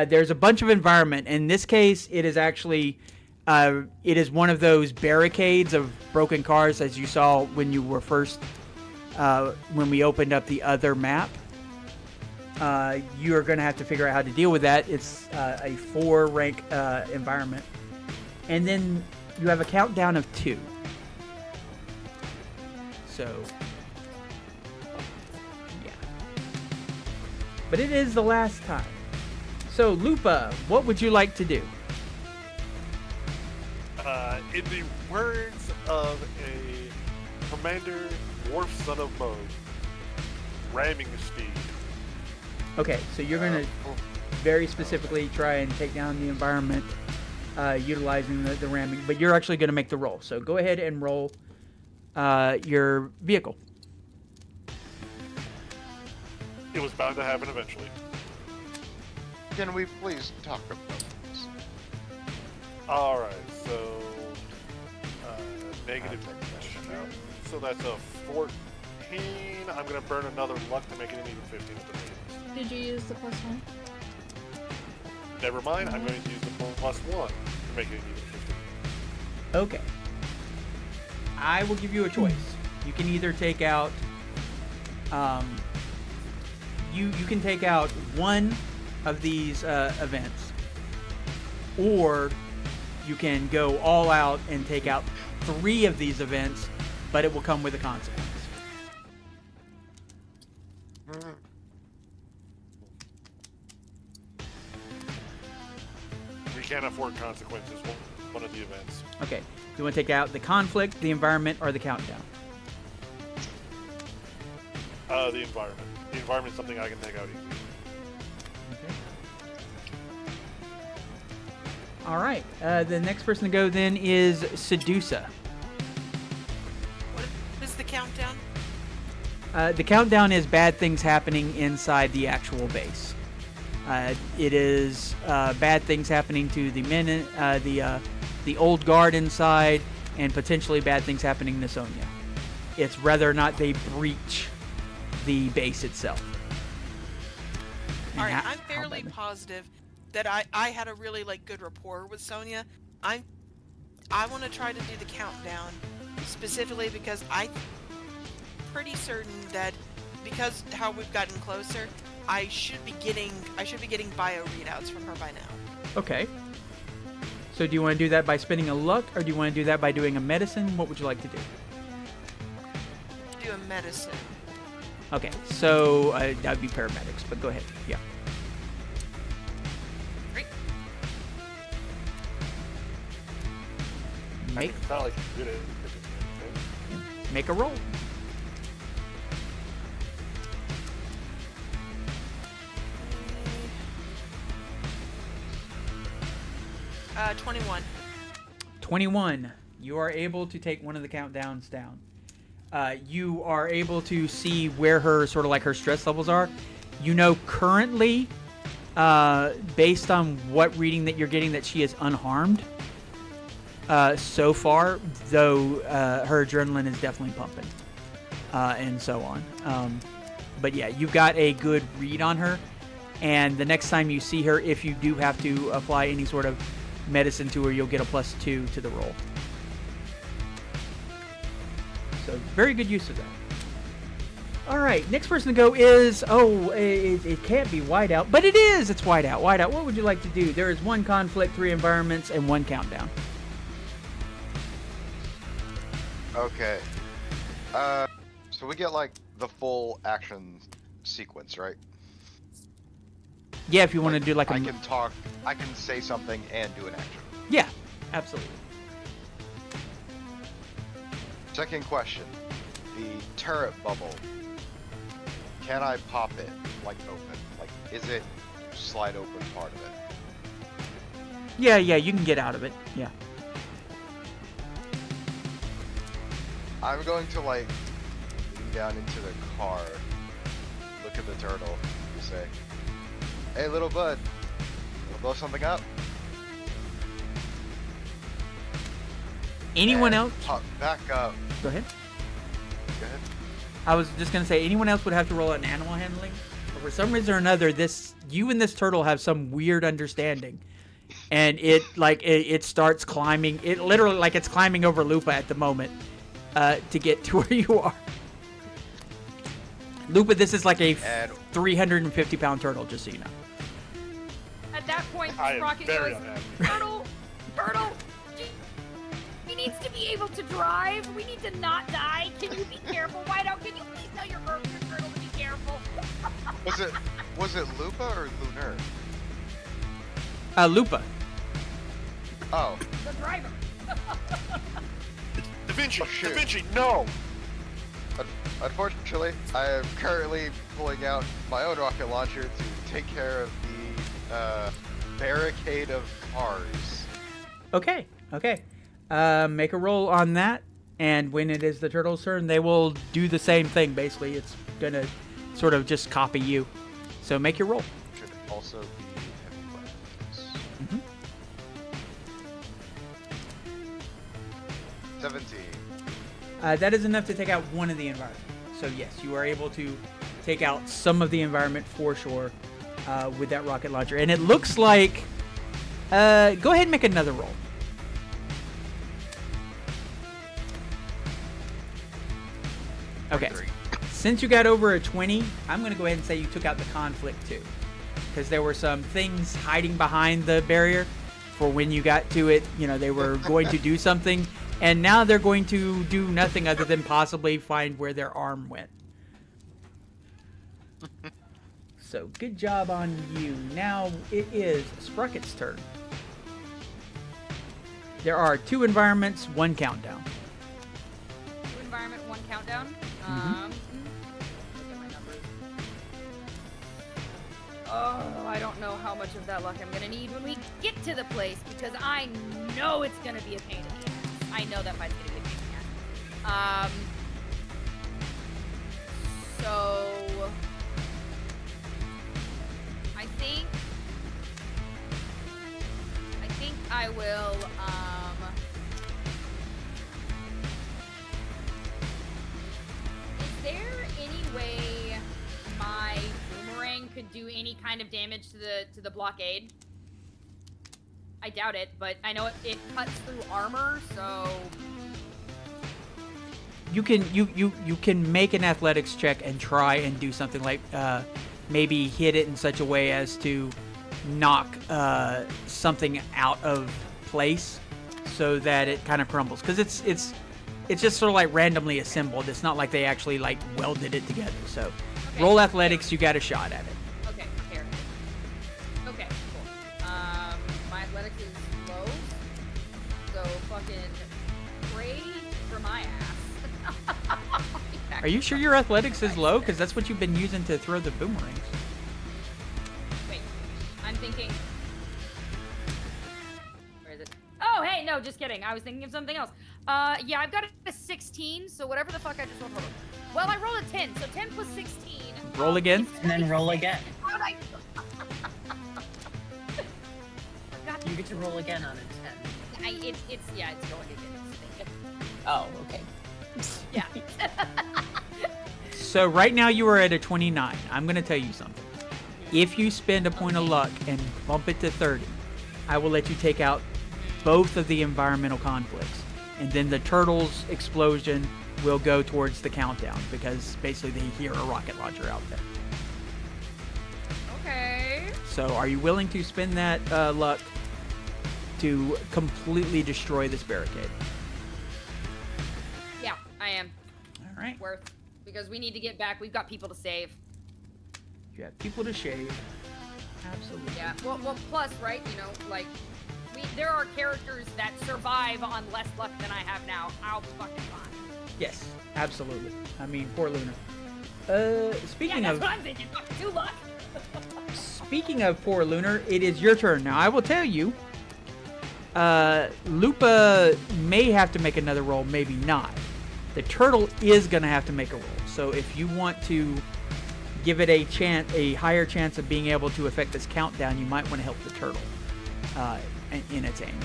There's a bunch of environment. In this case, it is actually it is one of those barricades of broken cars, as you saw when you were first when we opened up the other map. You are going to have to figure out how to deal with that. It's a 4-rank environment, and then you have a countdown of 2. So, yeah. But it is the last time. So, Lupa, what would you like to do? In the words of a Commander Dwarf Son of Mo, ramming speed. Okay, so you're going to very specifically try and take down the environment utilizing the ramming, but you're actually going to make the roll. So go ahead and roll your vehicle. It was bound to happen eventually. Can we please talk about this? Alright, so negative now. So that's a 14. I'm gonna burn another luck to make it an even 15 at the minute. Did you use the +1? Never mind, I'm going to use the +1 to make it an even 15. Okay. I will give you a choice. You can either take out you can take out one of these events, or you can go all out and take out 3 of these events, but it will come with a consequence. We can't afford consequences. One of the events. Okay. Do you want to take out the conflict, the environment, or the countdown? The environment. The environment's something I can take out easy. Okay. All right. The next person to go then is Sedusa. What is the countdown? The countdown is bad things happening inside the actual base. It is bad things happening to the men, the old guard inside, and potentially bad things happening to Sonya. It's whether or not they breach the base itself. And All right, how- I'm how fairly bad- positive that I had a really good rapport with Sonya. I want to try to do the countdown specifically because I'm pretty certain that because how we've gotten closer, I should be getting bio readouts from her by now. Okay. So do you want to do that by spending a luck, or do you want to do that by doing a medicine? What would you like to do? Do a medicine. Okay, so that'd be paramedics, but go ahead. Yeah. Great. I Make think it's not like you did it. make a roll. 21. 21. You are able to take one of the countdowns down. You are able to see where her sort of like her stress levels are. You know currently, based on what reading that you're getting, that she is unharmed so far, though her adrenaline is definitely pumping and so on. But yeah, you've got a good read on her. And the next time you see her, if you do have to apply any sort of medicine to her, you'll get a +2 to the roll. So very good use of that. All right, next person to go is, it can't be whiteout, but it is. It's whiteout. Whiteout, what would you like to do? There is 1 conflict, 3 environments, and 1 countdown. Okay. So we get like the full action sequence, right? Yeah, if you want to do like a... I can talk, I can say something and do an action. Yeah, absolutely. Second question. The turret bubble. Can I pop it, like open? Like, is it slide open part of it? Yeah, you can get out of it. Yeah. I'm going to like lean down into the car, look at the turtle, and say, "Hey, little bud, wanna blow something up?" Anyone And else? Pop back up. Go ahead. Go ahead. I was just going to say, anyone else would have to roll an animal handling. But for some reason or another, you and this turtle have some weird understanding. And it starts climbing. It literally, like it's climbing over Lupa at the moment to get to where you are. Lupa, this is like a 350-pound turtle, just so you know. At that point, I am Sprocket very goes, unhappy. Turtle, he needs to be able to drive. We need to not die. Can you be careful? Whiteout, can you please tell your turtle to be careful? Was it Lupa or Lunar? Lupa. Oh. The driver. Da Vinci! Oh, shoot. Da Vinci, no! Unfortunately, I am currently pulling out my own rocket launcher to take care of the barricade of cars. Okay. Make a roll on that, and when it is the turtle's turn, they will do the same thing. Basically, it's gonna sort of just copy you. So make your roll. Should also be heavy weapons. Mm-hmm. 17. That is enough to take out one of the environment. So yes, you are able to take out some of the environment for sure with that rocket launcher. And it looks like... go ahead and make another roll. Okay. 23. Since you got over a 20, I'm going to go ahead and say you took out the conflict too. Because there were some things hiding behind the barrier for when you got to it. You know, they were going to do something. And now they're going to do nothing other than possibly find where their arm went. So, good job on you. Now it is Sprocket's turn. There are 2 environments, 1 countdown. 2 environment, 1 countdown. Look at my numbers. Oh, I don't know how much of that luck I'm gonna need when we get to the place, because I know it's gonna be a pain in the ass. I know that fight's gonna be a pain in the ass. So I think I will is there any way my boomerang could do any kind of damage to the blockade? I doubt it, but I know it cuts through armor, so You can make an athletics check and try and do something like maybe hit it in such a way as to knock something out of place so that it kind of crumbles. Because it's just sort of like randomly assembled. It's not like they actually like welded it together. So Okay. roll athletics, you got a shot at it. Okay, fair. Okay, cool. My athletics is low, so fucking pray for my ass. Are you sure your athletics is low? Because that's what you've been using to throw the boomerangs. Wait, I'm thinking. Where is it? Oh, hey, no, just kidding. I was thinking of something else. Yeah, I've got a 16, so whatever the fuck I just rolled. Well, I rolled a 10, so 10 plus 16. Roll again. And then roll again. How did I? Forgot You get to roll again on a 10. it's going again. Oh, okay. Yeah. So right now you are at a 29. I'm going to tell you something. If you spend a point of luck and bump it to 30, I will let you take out both of the environmental conflicts. And then the turtle's explosion will go towards the countdown because basically they hear a rocket launcher out there. Okay. So are you willing to spend that luck to completely destroy this barricade? Yeah, I am. All right. Worth. Because we need to get back. We've got people to save. You have people to shave. Absolutely. Yeah. Well, plus, right? You know, like, there are characters that survive on less luck than I have now. I'll be fucking fine. Yes, absolutely. I mean, poor Luna. Speaking Yeah, that's of what I'm thinking. Fucking 2 luck. speaking of poor Lunar, it is your turn now. I will tell you. Lupa may have to make another roll, maybe not. The turtle is gonna have to make a roll. So if you want to give it a higher chance of being able to affect this countdown, you might want to help the turtle in its aim.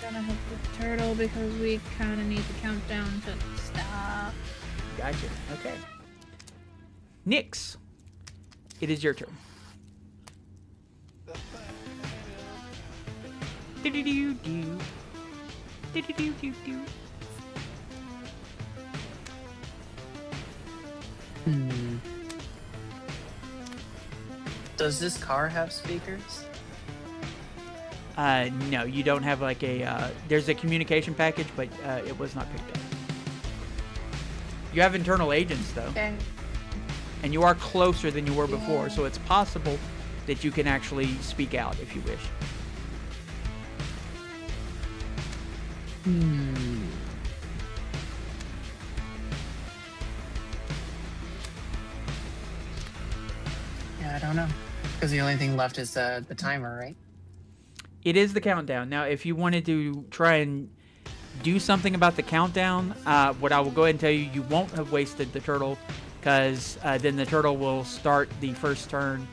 Gonna help the turtle because we kind of need the countdown to stop. Gotcha. Okay. Nyx, it is your turn. Do-do-do-do. Do-do-do-do-do. Does this car have speakers? No, you don't have like a. There's a communication package, but it was not picked up. You have internal agents though, Okay. and you are closer than you were before, so it's possible that you can actually speak out if you wish. Yeah, I don't know. Because the only thing left is the timer, right? It is the countdown. Now, if you wanted to try and do something about the countdown, what I will go ahead and tell you, you won't have wasted the turtle, because then the turtle will start the first turn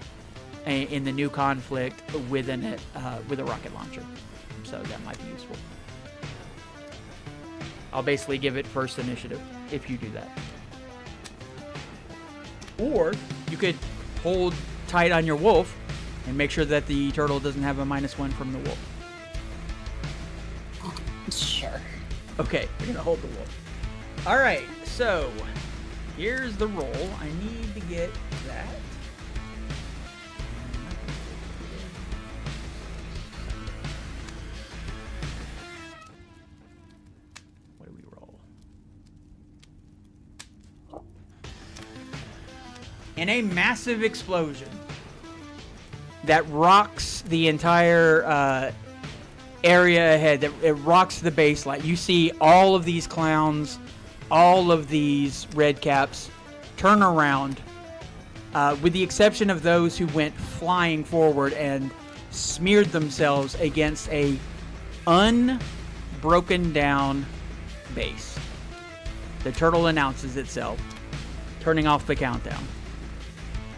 in the new conflict with a rocket launcher. So that might be useful. I'll basically give it first initiative if you do that. Or you could hold tight on your wolf and make sure that the turtle doesn't have a -1 from the wolf. Sure. Okay, we're gonna hold the wolf. All right, so here's the roll. I need to get that. What do we roll? In a massive explosion that rocks the entire area ahead, that it rocks the baseline. You see all of these clowns, all of these red caps turn around, with the exception of those who went flying forward and smeared themselves against a unbroken down base. The turtle announces itself, turning off the countdown.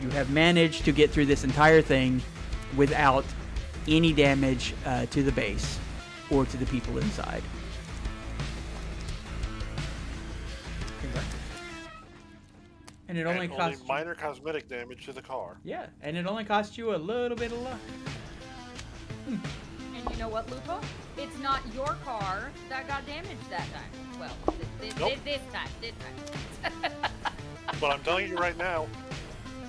You have managed to get through this entire thing without any damage to the base or to the people inside. And it only And costs only minor cosmetic damage to the car. yeah, and it only costs you a little bit of luck. And you know what, Lupa? It's not your car that got damaged that time. Well, this Nope. time. But I'm telling you right now,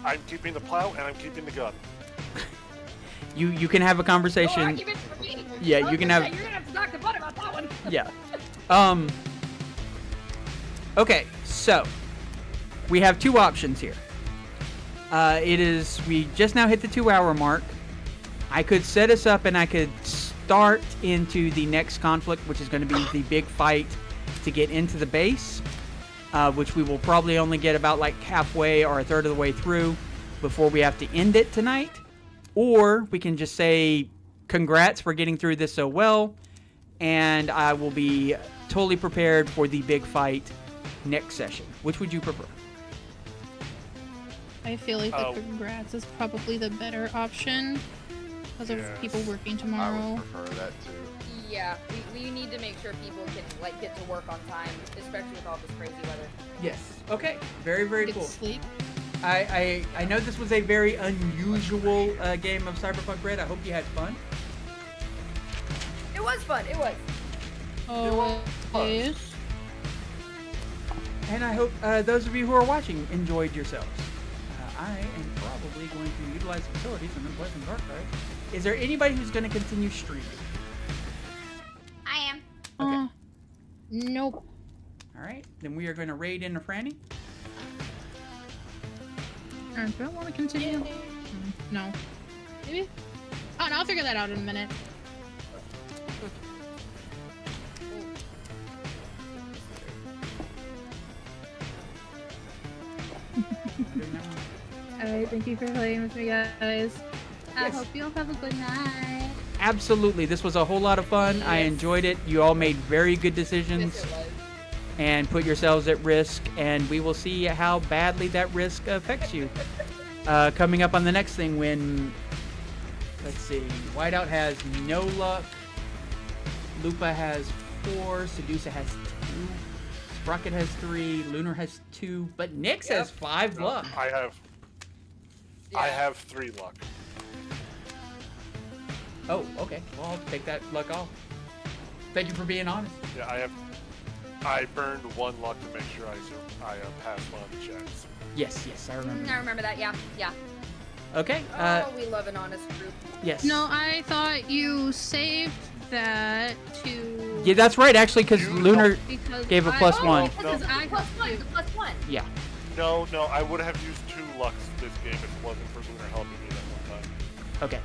I'm keeping the plow and I'm keeping the gun. You can have a No conversation. arguments for me. Yeah, I was you can gonna have. say, You're gonna have to talk to Bud about that one. Yeah. Okay, so we have two options here. We just now hit the 2-hour mark. I could set us up and I could start into the next conflict, which is going to be the big fight to get into the base, which we will probably only get about like halfway or a third of the way through before we have to end it tonight. Or we can just say, congrats for getting through this so well, and I will be totally prepared for the big fight next session. Which would you prefer? I feel like the Oh. congrats is probably the better option because of Yes. people working I tomorrow. would prefer that too. Yeah, we need to make sure people can like get to work on time, especially with all this crazy weather. Yes. Okay. Very, very Get cool. sleep. I know this was a very unusual game of Cyberpunk Red. I hope you had fun. It was fun. It was. Always. And I hope those of you who are watching enjoyed yourselves. I am probably going to utilize the facilities and then play some Darkrai. Is there anybody who's going to continue streaming? I am. Okay. Nope. All right. Then we are going to raid into Franny. I don't want to continue. No. Maybe? Oh, no, I'll figure that out in a minute. Alright, thank you for playing with me, guys. I Yes. hope you all have a good night. Absolutely. This was a whole lot of fun. I Yes. enjoyed it. You all made very good decisions Yes, it was. and put yourselves at risk, and we will see how badly that risk affects you. Coming up on the next thing when, let's see, Whiteout has no luck, Lupa has 4, Sedusa has 2, Sprocket has 3, Lunar has 2, but Nyx has 5 luck. I have 3 luck. Oh, okay. Well, I'll take that luck off. Thank you for being honest. Yeah, I burned 1 luck to make sure I passed one of the checks. Yes, yes, I remember. I remember that. Yeah, yeah. Okay. Oh, we love an honest group. Yes. No, I thought you saved that to... Yeah, that's right. Actually, because You Lunar because gave a I- plus oh, 1. Because No. I Plus have one. to. The plus one. Yeah. No, I would have used 2 lucks this game if it wasn't for Lunar helping me that one time. Okay.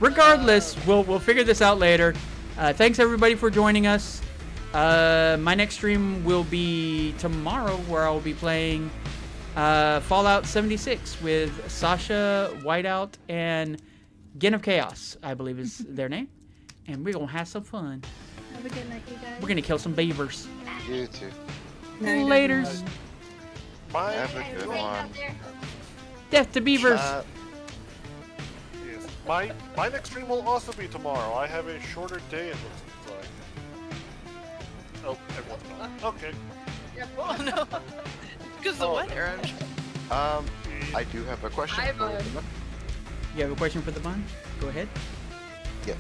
Regardless, we'll figure this out later. Thanks everybody for joining us. My next stream will be tomorrow, where I'll be playing Fallout 76 with Sasha, Whiteout, and Gen of Chaos, I believe is their name. And we're gonna have some fun. Have a good night, you guys. We're gonna kill some beavers. You too. Laters. My, Have a good one. Death to beavers. yes, my next stream will also be tomorrow. I have a shorter day, it looks like. Oh, everyone's gone. Okay. Oh no. Because the Oh. weather. I'm sure. I do have a question. Hi, for Bud. you. You have a question for the bun? Go ahead. Yes.